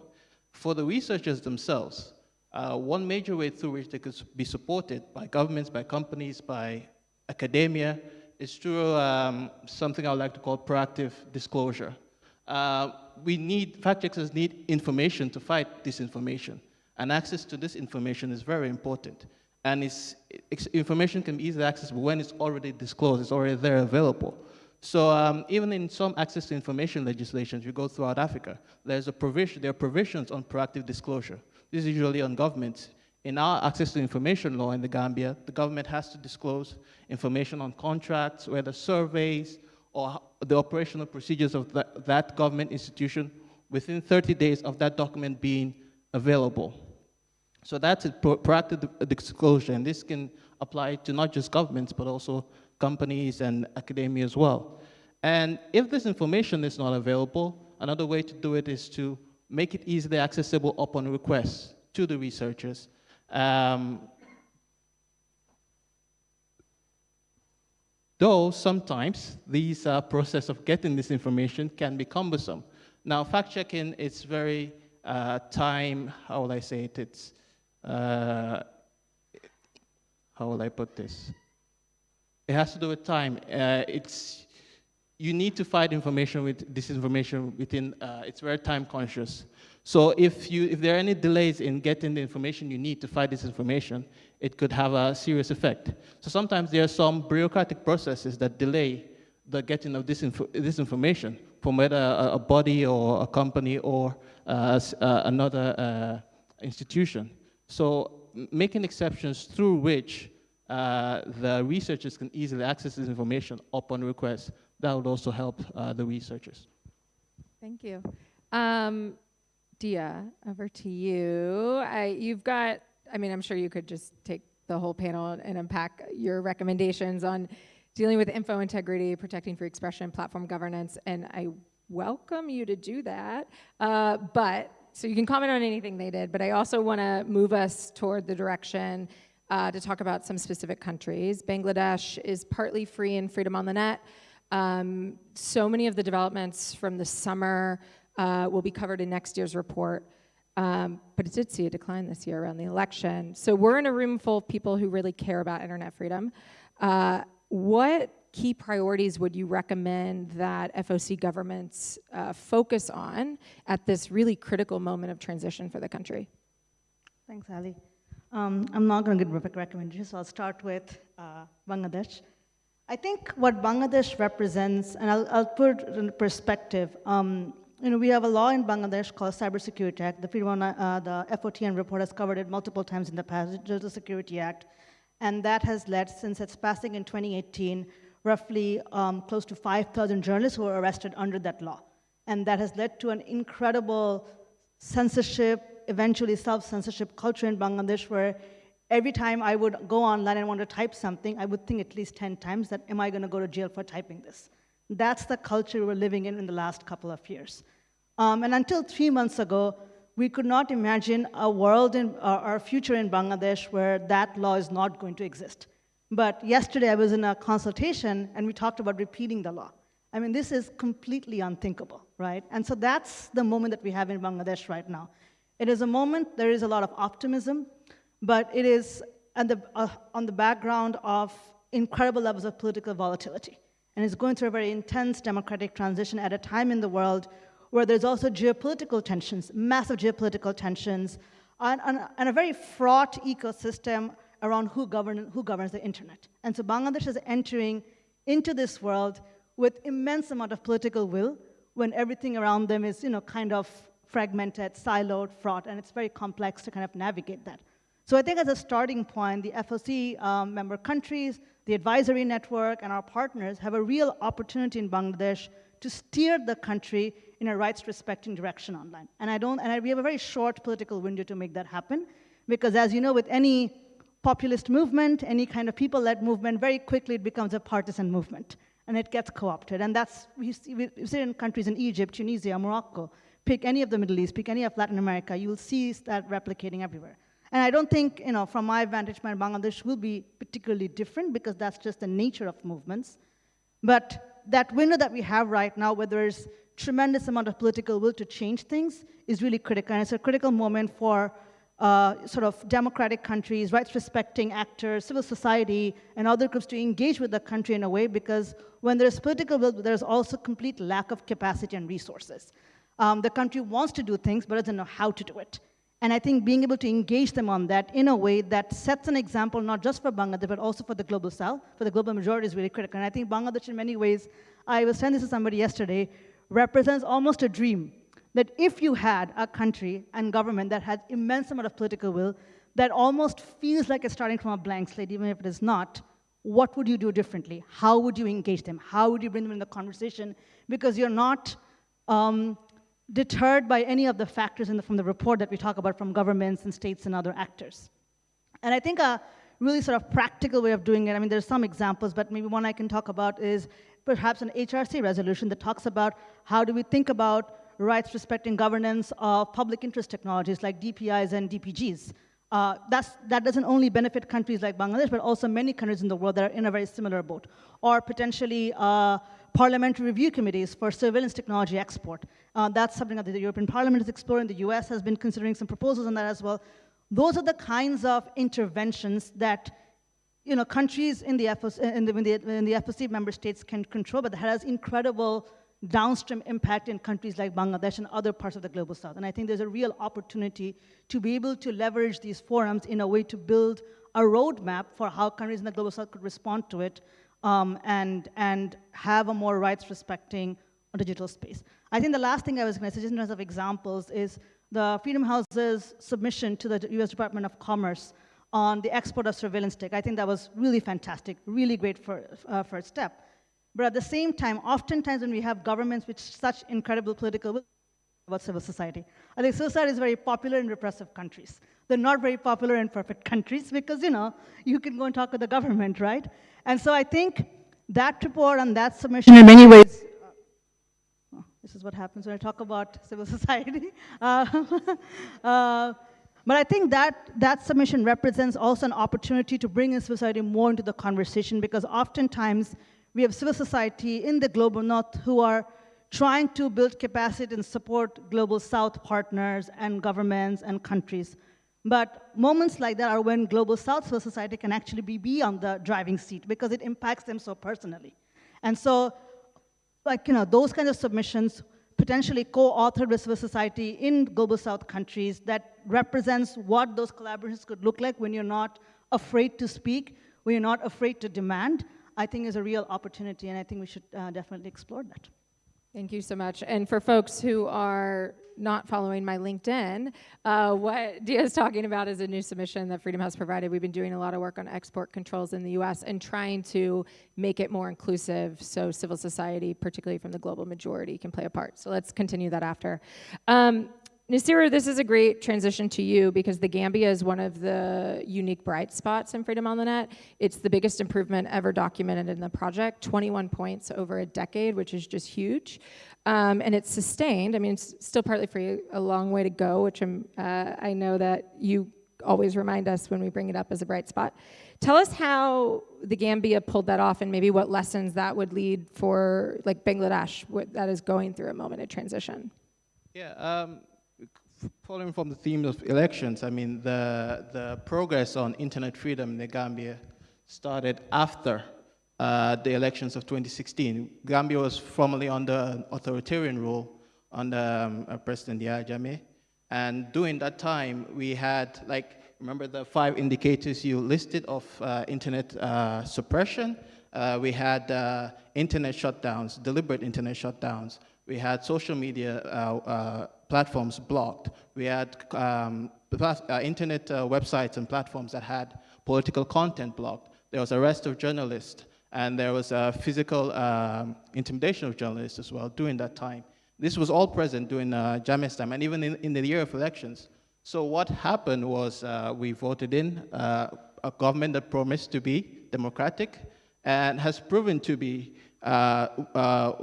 For the researchers themselves, one major way through which they could be supported by governments, by companies, by academia, is through something I would like to call proactive disclosure. Fact checkers need information to fight disinformation, and access to this information is very important. And information can be easily accessible when it's already disclosed, it's already there available. So even in some access to information legislations you go throughout Africa, there are provisions on proactive disclosure. This is usually on governments. In our access to information law in the Gambia, the government has to disclose information on contracts, whether surveys, or the operational procedures of that government institution within 30 days of that document being available. So that's a proactive disclosure, and this can apply to not just governments, but also companies and academia as well. And if this information is not available, another way to do it is to make it easily accessible upon request to the researchers. Though sometimes these process of getting this information can be cumbersome. Now, fact-checking is very how will I say it? It's, how will I put this? It has to do with time. You need to find information with disinformation within, it's very time conscious. So if there are any delays in getting the information you need to find this information, it could have a serious effect. So sometimes there are some bureaucratic processes that delay the getting of this information from whether a body or a company or another institution. So making exceptions through which the researchers can easily access this information upon request, that would also help the researchers. Thank you. Diya, over to you. You've got, I mean, I'm sure you could just take the whole panel and unpack your recommendations on dealing with info integrity, protecting free expression, platform governance, and I welcome you to do that. So you can comment on anything they did, but I also want to move us toward the direction to talk about some specific countries. Bangladesh is partly free and freedom on the net. So many of the developments from the summer will be covered in next year's report, but it did see a decline this year around the election. So we're in a room full of people who really care about internet freedom. What key priorities would you recommend that FOC governments focus on at this really critical moment of transition for the country? Thanks, Allie. I'm not going to give recommendations, so I'll start with Bangladesh. I think what Bangladesh represents, and I'll put it in perspective, we have a law in Bangladesh called Cybersecurity Act. The FOTN report has covered it multiple times in the past, Digital Security Act, and that has led, since its passing in 2018, roughly close to 5,000 journalists who were arrested under that law. And that has led to an incredible censorship, eventually self-censorship culture in Bangladesh, where every time I would go online and want to type something, I would think at least 10 times that, am I going to go to jail for typing this? That's the culture we're living in the last couple of years. And until 3 months ago, we could not imagine a world in our future in Bangladesh where that law is not going to exist. But yesterday I was in a consultation and we talked about repealing the law. I mean, this is completely unthinkable, right? And so that's the moment that we have in Bangladesh right now. It is a moment, there is a lot of optimism, but it is on the background of incredible levels of political volatility. And it's going through a very intense democratic transition at a time in the world where there's also geopolitical tensions, massive geopolitical tensions, and a very fraught ecosystem around who governs the internet. And so Bangladesh is entering into this world with immense amount of political will when everything around them is, kind of fragmented, siloed, fraught, and it's very complex to kind of navigate that. So I think as a starting point, the FOC member countries, the advisory network, and our partners have a real opportunity in Bangladesh to steer the country in a rights-respecting direction online. And we have a very short political window to make that happen, because as you know, with any populist movement, any kind of people-led movement, very quickly it becomes a partisan movement, and it gets co-opted. And that's, we see in countries in Egypt, Tunisia, Morocco, pick any of the Middle East, pick any of Latin America, you will see that replicating everywhere. And I don't think, from my vantage point, Bangladesh will be particularly different, because that's just the nature of movements. But that window that we have right now, where there's tremendous amount of political will to change things, is really critical. And it's a critical moment for sort of democratic countries, rights-respecting actors, civil society, and other groups to engage with the country in a way, because when there's political will, there's also complete lack of capacity and resources. The country wants to do things, but doesn't know how to do it. And I think being able to engage them on that in a way that sets an example, not just for Bangladesh, but also for the global south, for the global majority, is really critical. And I think Bangladesh, in many ways, I was saying this to somebody yesterday, represents almost a dream. That if you had a country and government that had immense amount of political will, that almost feels like it's starting from a blank slate, even if it is not, what would you do differently? How would you engage them? How would you bring them in the conversation? Because you're not deterred by any of the factors from the report that we talk about from governments and states and other actors. And I think really sort of practical way of doing it. I mean, there's some examples, but maybe one I can talk about is perhaps an HRC resolution that talks about how do we think about rights respecting governance of public interest technologies like DPIs and DPGs. That doesn't only benefit countries like Bangladesh, but also many countries in the world that are in a very similar boat. Or potentially parliamentary review committees for surveillance technology export. That's something that the European Parliament is exploring. The US has been considering some proposals on that as well. Those are the kinds of interventions that countries in the FOC member states can control, but that has incredible downstream impact in countries like Bangladesh and other parts of the global south. And I think there's a real opportunity to be able to leverage these forums in a way to build a roadmap for how countries in the global south could respond to it and have a more rights-respecting digital space. I think the last thing I was going to suggest in terms of examples is the Freedom House's submission to the US Department of Commerce on the export of surveillance tech. I think that was really fantastic, really great first step. But at the same time, oftentimes when we have governments with such incredible political will about civil society, I think civil society is very popular in repressive countries. They're not very popular in perfect countries because, you can go and talk with the government, right? And so I think that report and that submission in many ways, this is what happens when I talk about civil society. But I think that submission represents also an opportunity to bring in civil society more into the conversation, because oftentimes we have civil society in the global north who are trying to build capacity and support global south partners and governments and countries. But moments like that are when global south civil society can actually be on the driving seat because it impacts them so personally. And so, those kinds of submissions potentially co-authored with civil society in global south countries that represents what those collaborations could look like when you're not afraid to speak, when you're not afraid to demand, I think is a real opportunity, and I think we should definitely explore that. Thank you so much. And for folks who are not following my LinkedIn, what Diya is talking about is a new submission that Freedom House provided. We've been doing a lot of work on export controls in the US and trying to make it more inclusive so civil society, particularly from the global majority, can play a part. So let's continue that after. Nasiru, this is a great transition to you because the Gambia is one of the unique bright spots in Freedom on the Net. It's the biggest improvement ever documented in the project, 21 points over a decade, which is just huge. And it's sustained. I mean, it's still partly free, a long way to go, which I know that you always remind us when we bring it up as a bright spot. Tell us how the Gambia pulled that off and maybe what lessons that would lead for like Bangladesh that is going through a moment of transition. Yeah, following from the theme of elections, I mean, the progress on internet freedom in the Gambia started after the elections of 2016. Gambia was formerly under authoritarian rule under President Diya. And during that time, we had, remember the 5 indicators you listed of internet suppression? We had internet shutdowns, deliberate internet shutdowns. We had social media platforms blocked. We had internet websites and platforms that had political content blocked. There was arrest of journalists, and there was physical intimidation of journalists as well during that time. This was all present during Jammeh's time, and even in the year of elections. So what happened was we voted in a government that promised to be democratic and has proven to be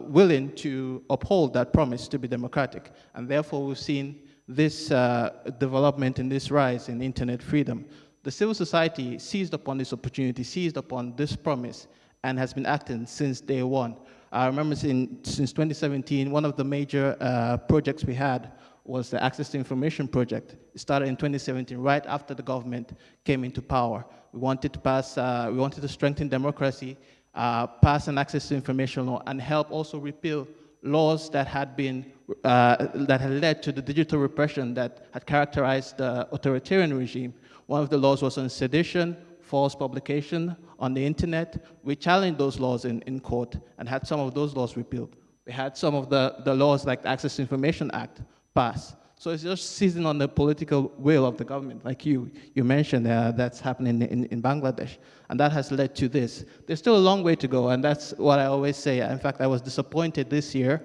willing to uphold that promise to be democratic. And therefore, we've seen this development and this rise in internet freedom. The civil society seized upon this opportunity, seized upon this promise, and has been acting since day one. I remember since 2017, one of the major projects we had was the Access to Information Project. It started in 2017, right after the government came into power. We wanted to strengthen democracy, pass an access to information law, and help also repeal laws that had led to the digital repression that had characterized the authoritarian regime. One of the laws was on sedition, false publication on the internet. We challenged those laws in court and had some of those laws repealed. We had some of the laws like the Access to Information Act passed. So it's just seizing on the political will of the government, like you mentioned, that's happening in Bangladesh. And that has led to this. There's still a long way to go, and that's what I always say. In fact, I was disappointed this year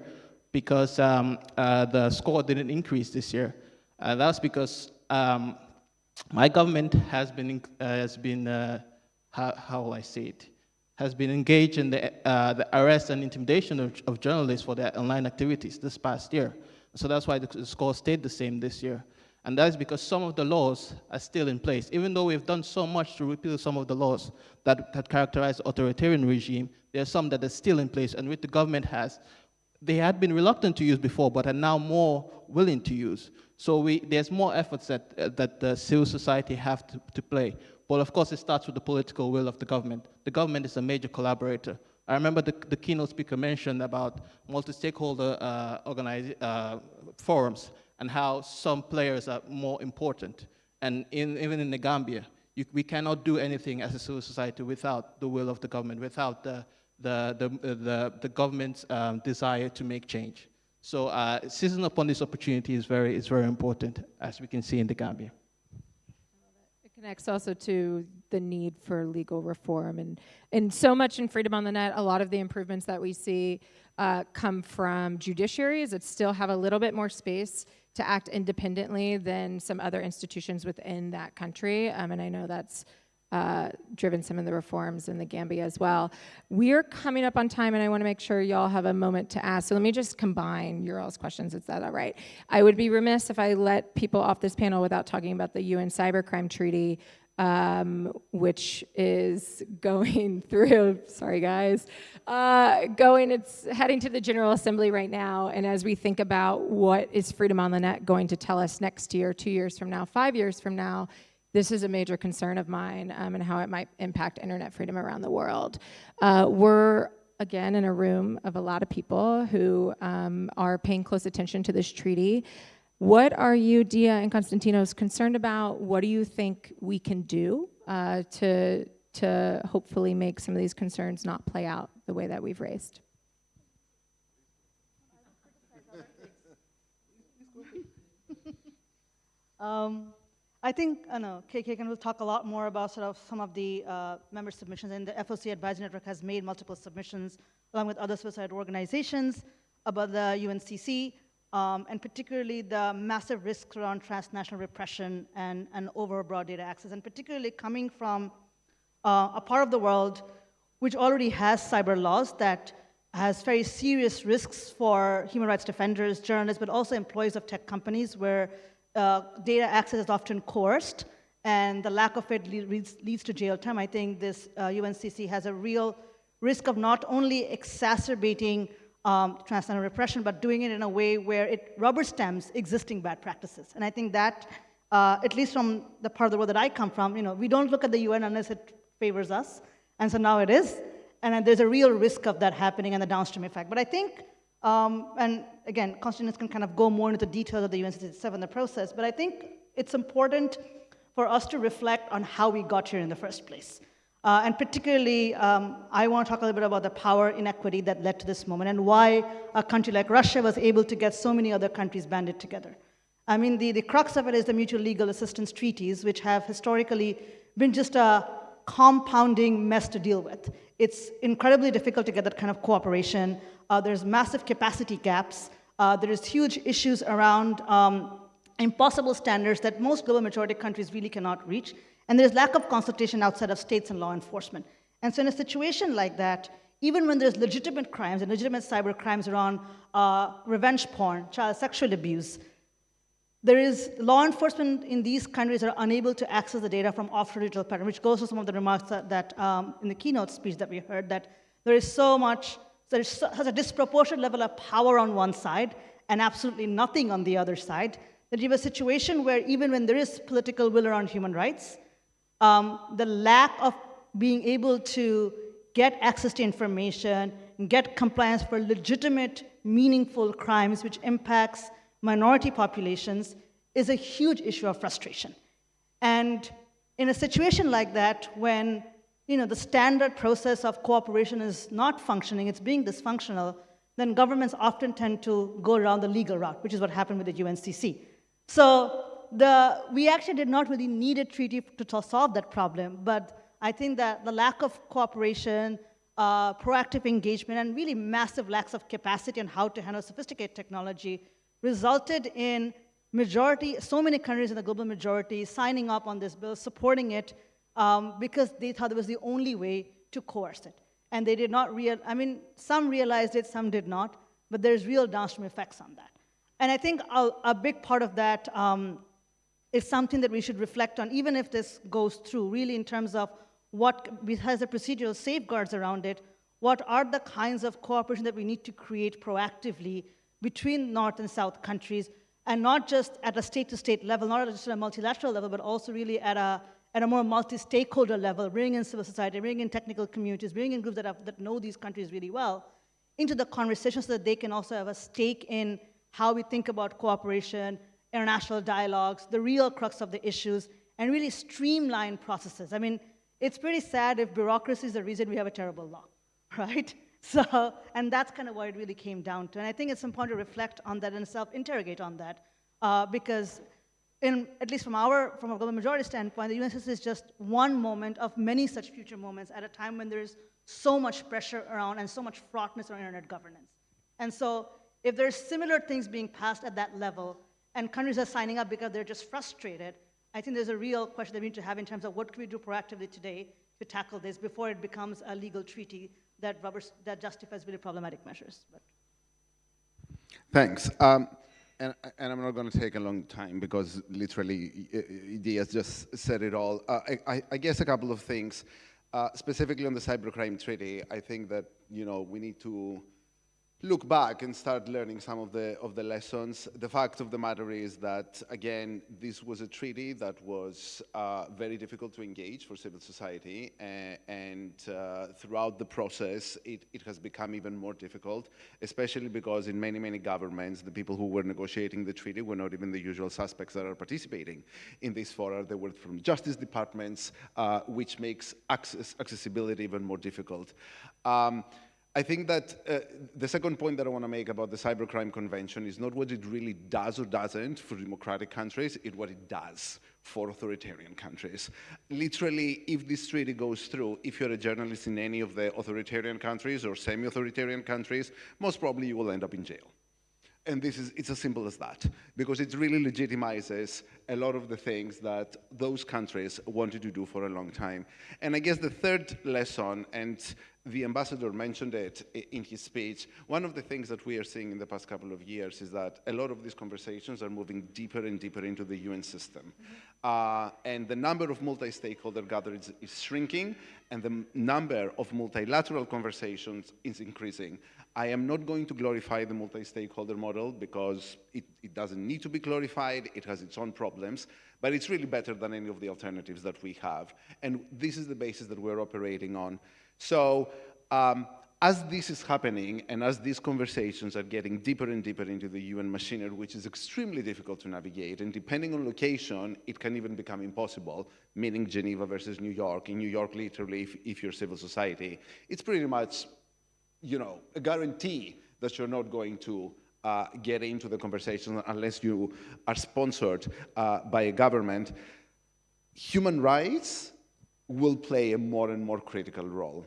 because the score didn't increase this year. That's because my government has been, how will I say it, has been engaged in the arrest and intimidation of journalists for their online activities this past year. So that's why the score stayed the same this year. And that is because some of the laws are still in place. Even though we've done so much to repeal some of the laws that characterize the authoritarian regime, there are some that are still in place, and which the government has, they had been reluctant to use before, but are now more willing to use. So there's more efforts that the civil society have to play. But of course, it starts with the political will of the government. The government is a major collaborator. I remember the keynote speaker mentioned about multi-stakeholder forums and how some players are more important. And even in the Gambia, we cannot do anything as a civil society without the will of the government, without the government's desire to make change. So seizing upon this opportunity is very important, as we can see in the Gambia. It connects also to the need for legal reform. And so much in Freedom on the Net, a lot of the improvements that we see come from judiciaries that still have a little bit more space to act independently than some other institutions within that country. And I know that's driven some of the reforms in the Gambia as well. We're coming up on time, and I want to make sure y'all have a moment to ask. So let me just combine your all's questions. Is that all right? I would be remiss if I let people off this panel without talking about the UN Cybercrime Treaty, which is going through, sorry guys, it's heading to the General Assembly right now. And as we think about what is Freedom on the Net going to tell us next year, 2 years from now, 5 years from now, this is a major concern of mine, and how it might impact internet freedom around the world. We're, again, in a room of a lot of people who are paying close attention to this treaty. What are you, Diya and Konstantinos, concerned about? What do you think we can do to hopefully make some of these concerns not play out the way that we've raised? I think, KK will talk a lot more about sort of some of the member submissions, and the FOC Advisory Network has made multiple submissions along with other suicide organizations about the UNCC, and particularly the massive risks around transnational repression and overbroad data access, and particularly coming from a part of the world which already has cyber laws that has very serious risks for human rights defenders, journalists, but also employees of tech companies where data access is often coerced, and the lack of it leads to jail time. I think this UNCC has a real risk of not only exacerbating transnational repression, but doing it in a way where it rubber stamps existing bad practices. And I think that, at least from the part of the world that I come from, we don't look at the UN unless it favors us, and so now it is. And there's a real risk of that happening and the downstream effect. But I think, and again, Konstantinos can kind of go more into the details of the UNCC itself in the process, but I think it's important for us to reflect on how we got here in the first place. And particularly, I want to talk a little bit about the power inequity that led to this moment and why a country like Russia was able to get so many other countries banded together. I mean, the crux of it is the mutual legal assistance treaties, which have historically been just a compounding mess to deal with. It's incredibly difficult to get that kind of cooperation. There's massive capacity gaps. There's huge issues around impossible standards that most global majority countries really cannot reach. And there's lack of consultation outside of states and law enforcement. And so in a situation like that, even when there's legitimate crimes and legitimate cyber crimes around revenge porn, child sexual abuse, there is law enforcement in these countries are unable to access the data from offshore digital patterns, which goes to some of the remarks that in the keynote speech that we heard, that there is such a disproportionate level of power on one side and absolutely nothing on the other side, that you have a situation where even when there is political will around human rights, the lack of being able to get access to information and get compliance for legitimate, meaningful crimes which impacts minority populations is a huge issue of frustration. And in a situation like that, when the standard process of cooperation is not functioning, it's being dysfunctional, then governments often tend to go around the legal route, which is what happened with the UNCC. So we actually did not really need a treaty to solve that problem, but I think that the lack of cooperation, proactive engagement, and really massive lacks of capacity on how to handle sophisticated technology resulted in majority, so many countries in the global majority signing up on this bill, supporting it, because they thought it was the only way to coerce it. And they did not some realized it, some did not, but there's real downstream effects on that. And I think a big part of that is something that we should reflect on, even if this goes through, really in terms of what has the procedural safeguards around it, what are the kinds of cooperation that we need to create proactively between North and South countries, and not just at a state-to-state level, not just at a multilateral level, but also really at a more multi-stakeholder level, bringing in civil society, bringing in technical communities, bringing in groups that know these countries really well into the conversation so that they can also have a stake in how we think about cooperation, international dialogues, the real crux of the issues, and really streamline processes. I mean, it's pretty sad if bureaucracy is the reason we have a terrible law, right? So, and that's kind of what it really came down to. And I think it's important to reflect on that and self-interrogate on that, because at least from a global majority standpoint, the UNSS is just one moment of many such future moments at a time when there's so much pressure around and so much fraughtness around internet governance. And so if there's similar things being passed at that level and countries are signing up because they're just frustrated, I think there's a real question that we need to have in terms of what can we do proactively today to tackle this before it becomes a legal treaty that justifies really problematic measures. But. Thanks. And I'm not going to take a long time because literally Diya just said it all. I guess a couple of things. Specifically on the cybercrime treaty, I think that we need to look back and start learning some of the lessons. The fact of the matter is that, again, this was a treaty that was very difficult to engage for civil society, and throughout the process, it has become even more difficult, especially because in many, many governments, the people who were negotiating the treaty were not even the usual suspects that are participating in this fora. They were from justice departments, which makes accessibility even more difficult. I think that the second point that I want to make about the Cybercrime Convention is not what it really does or doesn't for democratic countries, it's what it does for authoritarian countries. Literally, if this treaty goes through, if you're a journalist in any of the authoritarian countries or semi-authoritarian countries, most probably you will end up in jail. And it's as simple as that, because it really legitimizes a lot of the things that those countries wanted to do for a long time. And I guess the third lesson, and the ambassador mentioned it in his speech, one of the things that we are seeing in the past couple of years is that a lot of these conversations are moving deeper and deeper into the UN system. And the number of multi-stakeholder gatherings is shrinking, and the number of multilateral conversations is increasing. I am not going to glorify the multi-stakeholder model because it doesn't need to be glorified, it has its own problems, but it's really better than any of the alternatives that we have. And this is the basis that we're operating on. So as this is happening and as these conversations are getting deeper and deeper into the UN machinery, which is extremely difficult to navigate, and depending on location, it can even become impossible, meaning Geneva versus New York. In New York, literally, if you're civil society, it's pretty much a guarantee that you're not going to get into the conversation unless you are sponsored by a government. Human rights will play a more and more critical role.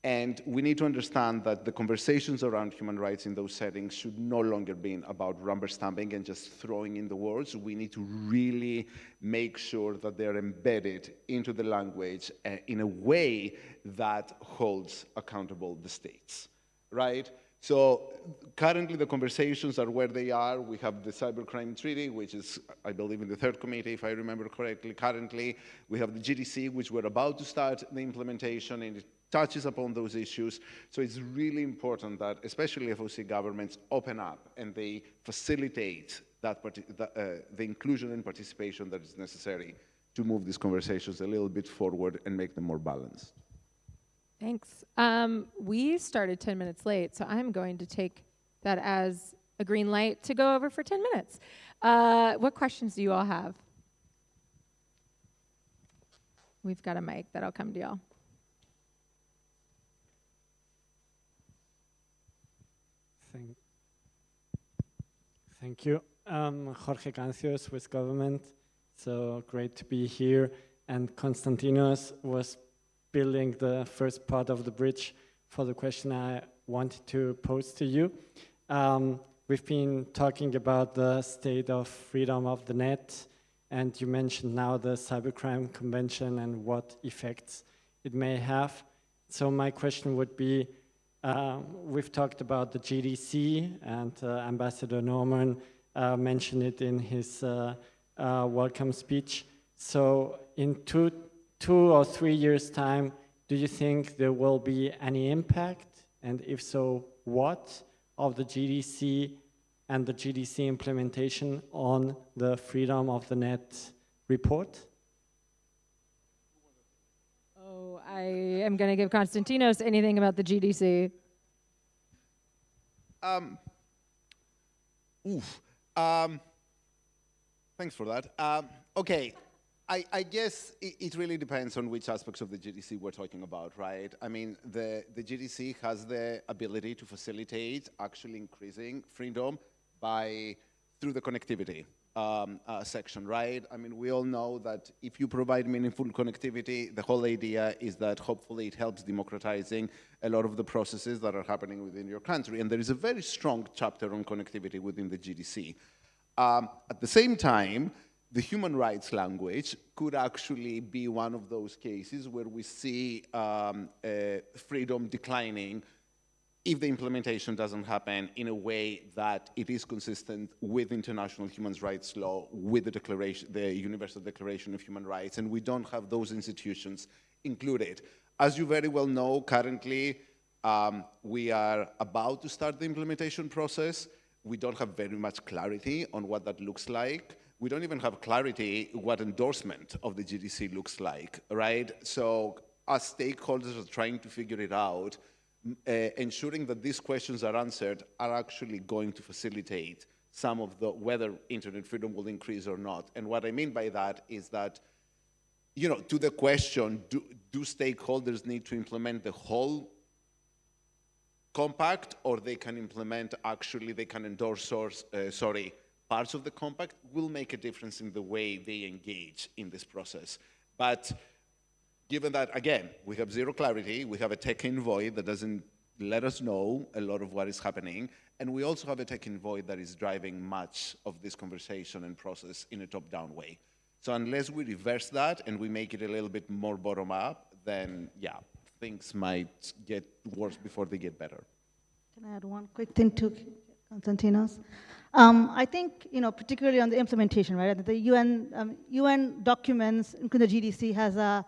And we need to understand that the conversations around human rights in those settings should no longer be about rubber stamping and just throwing in the words. We need to really make sure that they're embedded into the language in a way that holds accountable the states, right? So currently the conversations are where they are. We have the Cybercrime Treaty, which is, I believe, in the third committee, if I remember correctly. Currently, we have the GDC, which we're about to start the implementation, and it touches upon those issues. So it's really important that, especially FOC governments, open up and they facilitate the inclusion and participation that is necessary to move these conversations a little bit forward and make them more balanced. Thanks. We started 10 minutes late, so I'm going to take that as a green light to go over for 10 minutes. What questions do you all have? We've got a mic that'll come to y'all. Thank you. Jorge Cancio, Swiss government. So great to be here. And Konstantinos was building the first part of the bridge for the question I wanted to pose to you. we've been talking about the state of freedom of the net, and you mentioned now the Cybercrime Convention and what effects it may have. So my question would be, we've talked about the GDC, and Ambassador Noorman mentioned it in his welcome speech. So in two or 3 years' time, do you think there will be any impact? And if so, what of the GDC and the GDC implementation on the Freedom of the Net report? Oh, I am going to give Konstantinos anything about the GDC. Thanks for that. Okay, I guess it really depends on which aspects of the GDC we're talking about, right? I mean, the GDC has the ability to facilitate actually increasing freedom through the connectivity section, right? I mean, we all know that if you provide meaningful connectivity, the whole idea is that hopefully it helps democratizing a lot of the processes that are happening within your country. And there is a very strong chapter on connectivity within the GDC. At the same time, the human rights language could actually be one of those cases where we see freedom declining if the implementation doesn't happen in a way that it is consistent with international human rights law, with the declaration, the Universal Declaration of Human Rights, and we don't have those institutions included. As you very well know, currently we are about to start the implementation process. We don't have very much clarity on what that looks like. We don't even have clarity what endorsement of the GDC looks like, right? So as stakeholders are trying to figure it out, ensuring that these questions are answered are actually going to facilitate some of the, whether internet freedom will increase or not. And what I mean by that is that, you know, to the question, do stakeholders need to implement the whole compact, or they can implement, actually, they can endorse, parts of the compact, will make a difference in the way they engage in this process. But given that, again, we have zero clarity, we have a tech envoy that doesn't let us know a lot of what is happening, and we also have a tech envoy that is driving much of this conversation and process in a top-down way. So unless we reverse that and we make it a little bit more bottom-up, then, yeah, things might get worse before they get better. Can I add one quick thing to Konstantinos? I think, you know, particularly on the implementation, right? The UN documents, including the GDC, has a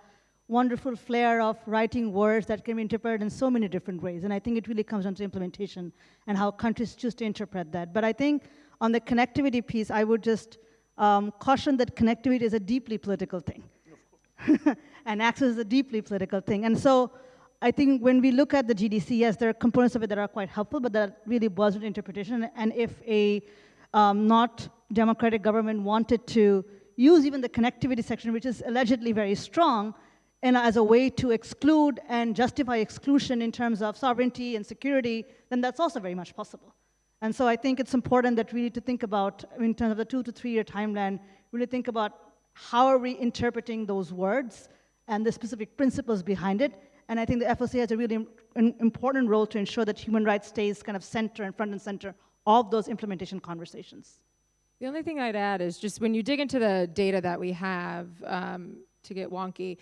wonderful flair of writing words that can be interpreted in so many different ways. And I think it really comes down to implementation and how countries choose to interpret that. But I think on the connectivity piece, I would just caution that connectivity is a deeply political thing. And access is a deeply political thing. And so I think when we look at the GDC, yes, there are components of it that are quite helpful, but that really boils with interpretation. And if a not democratic government wanted to use even the connectivity section, which is allegedly very strong, and as a way to exclude and justify exclusion in terms of sovereignty and security, then that's also very much possible. And so I think it's important that we need to think about, in terms of the 2 to 3 year timeline, really think about how are we interpreting those words and the specific principles behind it. And I think the FOC has a really important role to ensure that human rights stays kind of center and front and center of those implementation conversations. The only thing I'd add is just when you dig into the data that we have, to get wonky,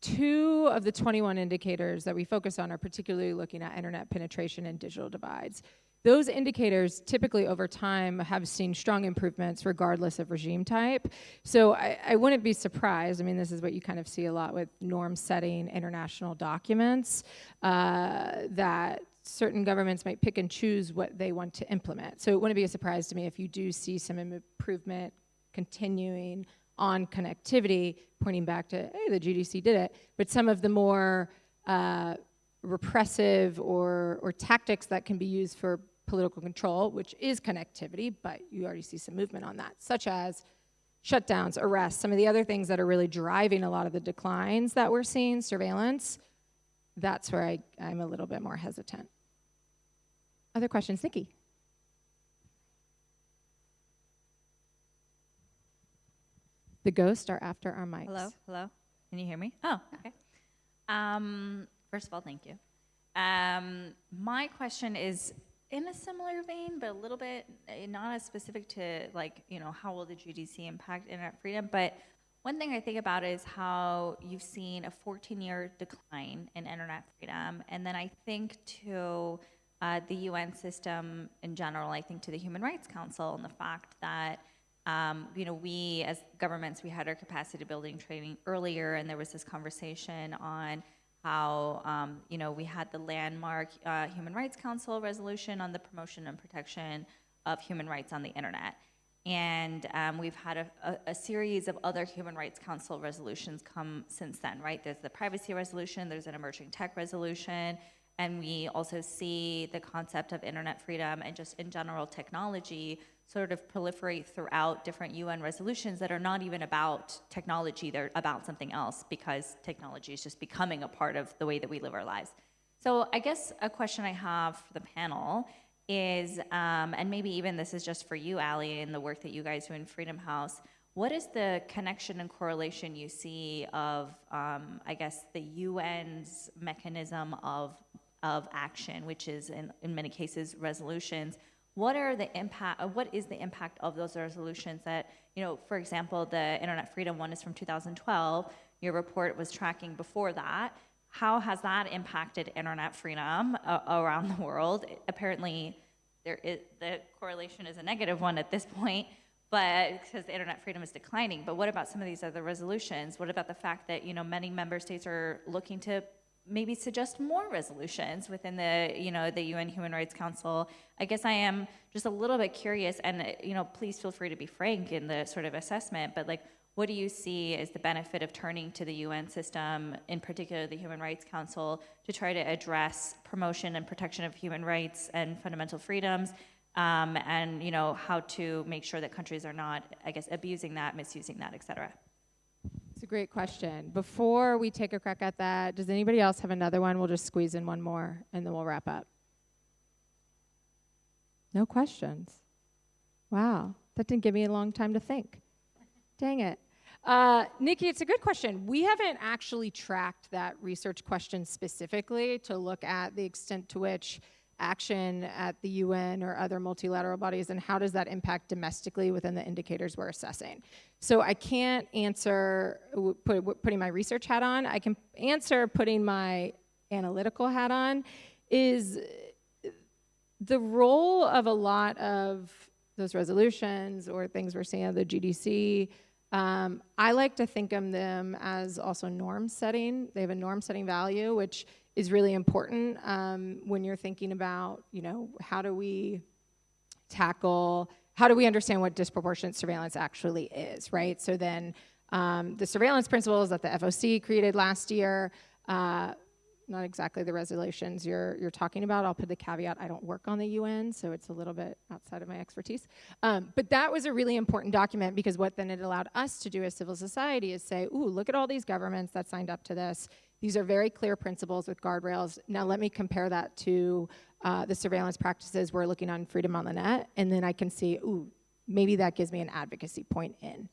2 of the 21 indicators that we focus on are particularly looking at internet penetration and digital divides. Those indicators typically over time have seen strong improvements regardless of regime type. So I wouldn't be surprised, I mean, this is what you kind of see a lot with norm setting international documents, that certain governments might pick and choose what they want to implement. So it wouldn't be a surprise to me if you do see some improvement continuing on connectivity, pointing back to, hey, the GDC did it, but some of the more repressive or tactics that can be used for political control, which is connectivity, but you already see some movement on that, such as shutdowns, arrests, some of the other things that are really driving a lot of the declines that we're seeing, surveillance. That's where I'm a little bit more hesitant. Other questions? Nikki. The ghosts are after our mics. Hello, hello. Can you hear me? Oh, okay. First of all, thank you. My question is, in a similar vein, but a little bit, not as specific to like, how will the GDC impact internet freedom, but one thing I think about is how you've seen a 14-year decline in internet freedom, and then I think to the UN system in general, I think to the Human Rights Council and the fact that we as governments, we had our capacity building training earlier, and there was this conversation on how, we had the landmark Human Rights Council resolution on the promotion and protection of human rights on the internet. And we've had a series of other Human Rights Council resolutions come since then, right? There's the privacy resolution, there's an emerging tech resolution, and we also see the concept of internet freedom and just in general technology sort of proliferate throughout different UN resolutions that are not even about technology, they're about something else because technology is just becoming a part of the way that we live our lives. So I guess a question I have for the panel is, and maybe even this is just for you, Allie, in the work that you guys do in Freedom House, what is the connection and correlation you see of, I guess, the UN's mechanism of action, which is in many cases resolutions? What is the impact of those resolutions that, for example, the Internet Freedom one is from 2012, your report was tracking before that. How has that impacted internet freedom around the world? Apparently, the correlation is a negative one at this point, but because the internet freedom is declining. But what about some of these other resolutions? What about the fact that many member states are looking to maybe suggest more resolutions within the the UN Human Rights Council? I guess I am just a little bit curious, and please feel free to be frank in the sort of assessment. But like, what do you see as the benefit of turning to the UN system, in particular the Human Rights Council, to try to address promotion and protection of human rights and fundamental freedoms, and how to make sure that countries are not, I guess, abusing that, misusing that, et cetera? It's a great question. Before we take a crack at that, does anybody else have another one? We'll just squeeze in one more, and then we'll wrap up. No questions. Wow, that didn't give me a long time to think. Dang it. Nikki, it's a good question. We haven't actually tracked that research question specifically to look at the extent to which action at the UN or other multilateral bodies, and how does that impact domestically within the indicators we're assessing. So I can't answer putting my research hat on. I can answer putting my analytical hat on. Is the role of a lot of those resolutions or things we're seeing at the GDC, I like to think of them as also norm setting. They have a norm setting value, which is really important when you're thinking about, how do we understand what disproportionate surveillance actually is, right? So then the surveillance principles that the FOC created last year, not exactly the resolutions you're talking about. I'll put the caveat, I don't work on the UN, so it's a little bit outside of my expertise. But that was a really important document, because what then it allowed us to do as civil society is say, ooh, look at all these governments that signed up to this. These are very clear principles with guardrails. Now let me compare that to the surveillance practices we're looking on freedom on the net, and then I can see, ooh, maybe that gives me an advocacy point in.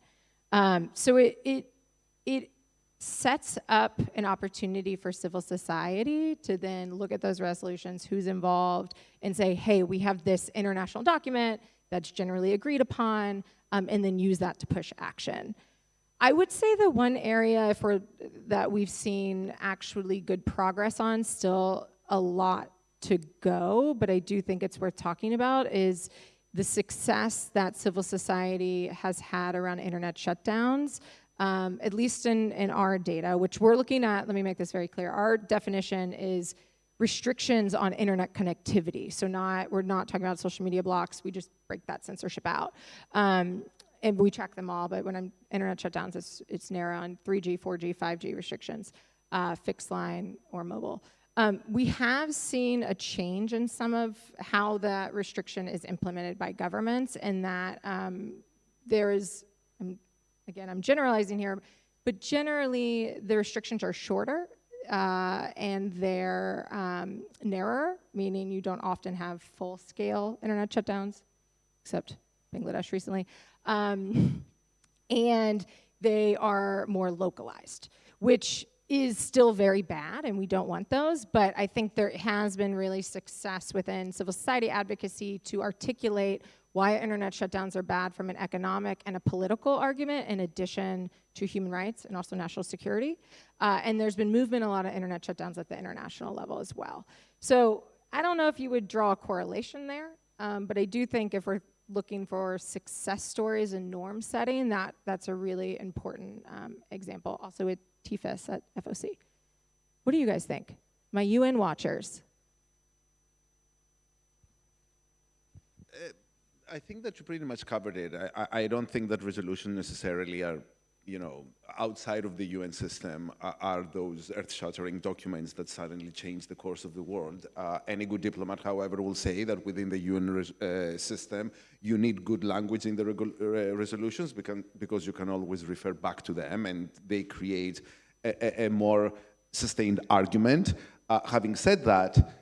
So it sets up an opportunity for civil society to then look at those resolutions, who's involved, and say, hey, we have this international document that's generally agreed upon, and then use that to push action. I would say the one area that we've seen actually good progress on, still a lot to go, but I do think it's worth talking about, is the success that civil society has had around internet shutdowns. At least in our data, which we're looking at, let me make this very clear. Our definition is restrictions on internet connectivity. So we're not talking about social media blocks. We just break that censorship out. And we track them all, but when I'm internet shutdowns, it's narrow on 3G, 4G, 5G restrictions, fixed line or mobile. We have seen a change in some of how that restriction is implemented by governments, and that there is, again, I'm generalizing here, but generally the restrictions are shorter and they're narrower, meaning you don't often have full-scale internet shutdowns, except Bangladesh recently. And they are more localized, which is still very bad, and we don't want those, but I think there has been really success within civil society advocacy to articulate why internet shutdowns are bad from an economic and a political argument, in addition to human rights and also national security. And there's been movement, a lot of internet shutdowns at the international level as well. So I don't know if you would draw a correlation there, but I do think if we're looking for success stories in norm setting, that's a really important example. Also with TFIS at FOC. What do you guys think? My UN watchers. I think that you pretty much covered it. I don't think that resolutions necessarily are, outside of the UN system are those earth-shattering documents that suddenly change the course of the world. Any good diplomat, however, will say that within the UN system, you need good language in the resolutions because you can always refer back to them, and they create a more sustained argument. Having said that,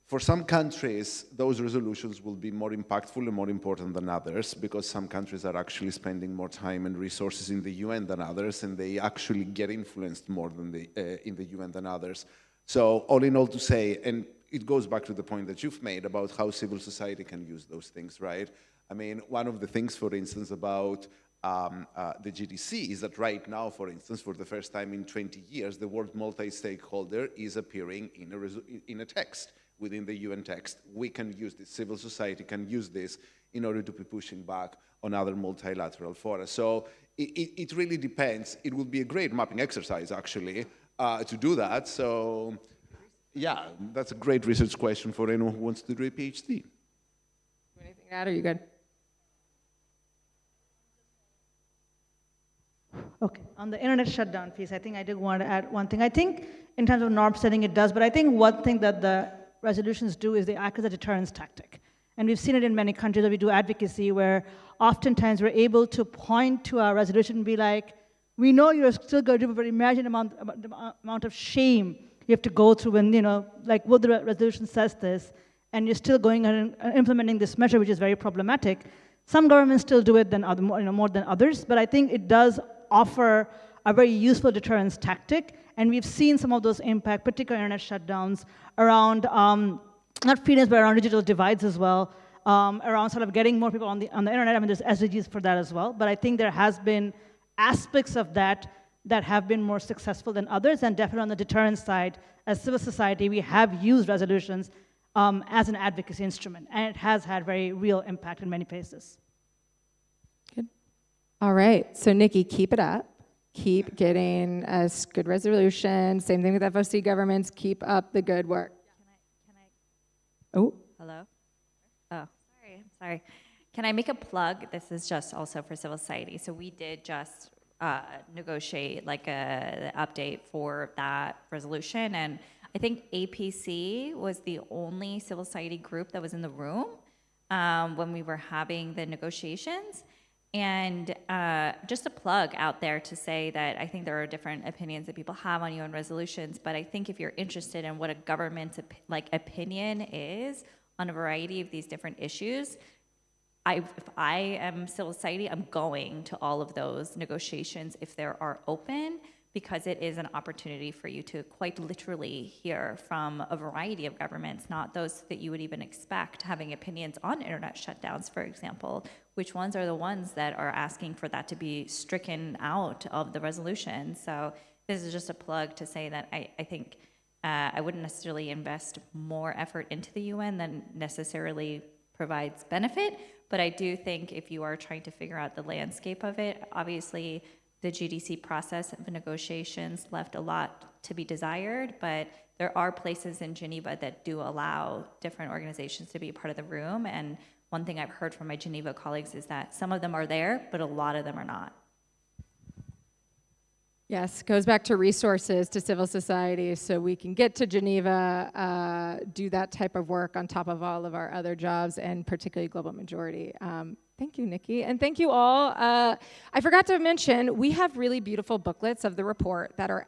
for some countries, those resolutions will be more impactful and more important than others because some countries are actually spending more time and resources in the UN than others, and they actually get influenced more than in the UN than others. So all in all to say, and it goes back to the point that you've made about how civil society can use those things, right? I mean, one of the things, for instance, about the GDC is that right now, for instance, for the first time in 20 years, the word multi-stakeholder is appearing in a text. Within the UN text, we can use this, civil society can use this in order to be pushing back on other multilateral fora. So it really depends. It would be a great mapping exercise, actually, to do that. So yeah, that's a great research question for anyone who wants to do a PhD. Anything to add, or are you good? Okay, on the internet shutdown piece, I think I did want to add one thing. I think in terms of norm setting, it does, but I think one thing that the resolutions do is they act as a deterrence tactic. And we've seen it in many countries that we do advocacy where oftentimes we're able to point to our resolution and be like, we know you're still going to do, but imagine the amount of shame you have to go through when, like what the resolution says this, and you're still going and implementing this measure, which is very problematic. Some governments still do it more than others, but I think it does offer a very useful deterrence tactic. And we've seen some of those impact, particularly internet shutdowns, around not freedoms, but around digital divides as well, around sort of getting more people on the internet. I mean, there's SDGs for that as well. But I think there has been aspects of that have been more successful than others. And definitely on the deterrence side, as civil society, we have used resolutions as an advocacy instrument. And it has had very real impact in many places. Good. All right. So Nikki, keep it up. Keep getting us good resolution. Same thing with FOC governments. Keep up the good work. Can I? Oh. Hello? Oh, sorry. Can I make a plug? This is just also for civil society. So we did just negotiate like the update for that resolution. And I think APC was the only civil society group that was in the room when we were having the negotiations. And just a plug out there to say that I think there are different opinions that people have on UN resolutions, but I think if you're interested in what a government's opinion is on a variety of these different issues, if I am civil society, I'm going to all of those negotiations if they are open, because it is an opportunity for you to quite literally hear from a variety of governments, not those that you would even expect having opinions on internet shutdowns, for example. Which ones are the ones that are asking for that to be stricken out of the resolution? So this is just a plug to say that I think I wouldn't necessarily invest more effort into the UN than necessarily provides benefit, but I do think if you are trying to figure out the landscape of it, obviously the GDC process of negotiations left a lot to be desired, but there are places in Geneva that do allow different organizations to be a part of the room. And one thing I've heard from my Geneva colleagues is that some of them are there, but a lot of them are not. Yes, goes back to resources, to civil society, so we can get to Geneva, do that type of work on top of all of our other jobs, and particularly global majority. Thank you, Nikki, and thank you all. I forgot to mention, we have really beautiful booklets of the report that are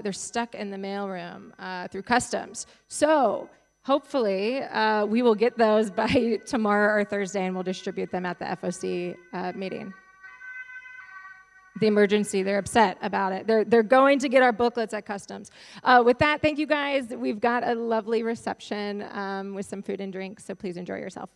they're stuck in the mailroom through customs. So hopefully we will get those by tomorrow or Thursday, and we'll distribute them at the FOC meeting. the emergency. They're upset about it. They're going to get our booklets at customs. With that, thank you guys. We've got a lovely reception with some food and drinks, so please enjoy yourself.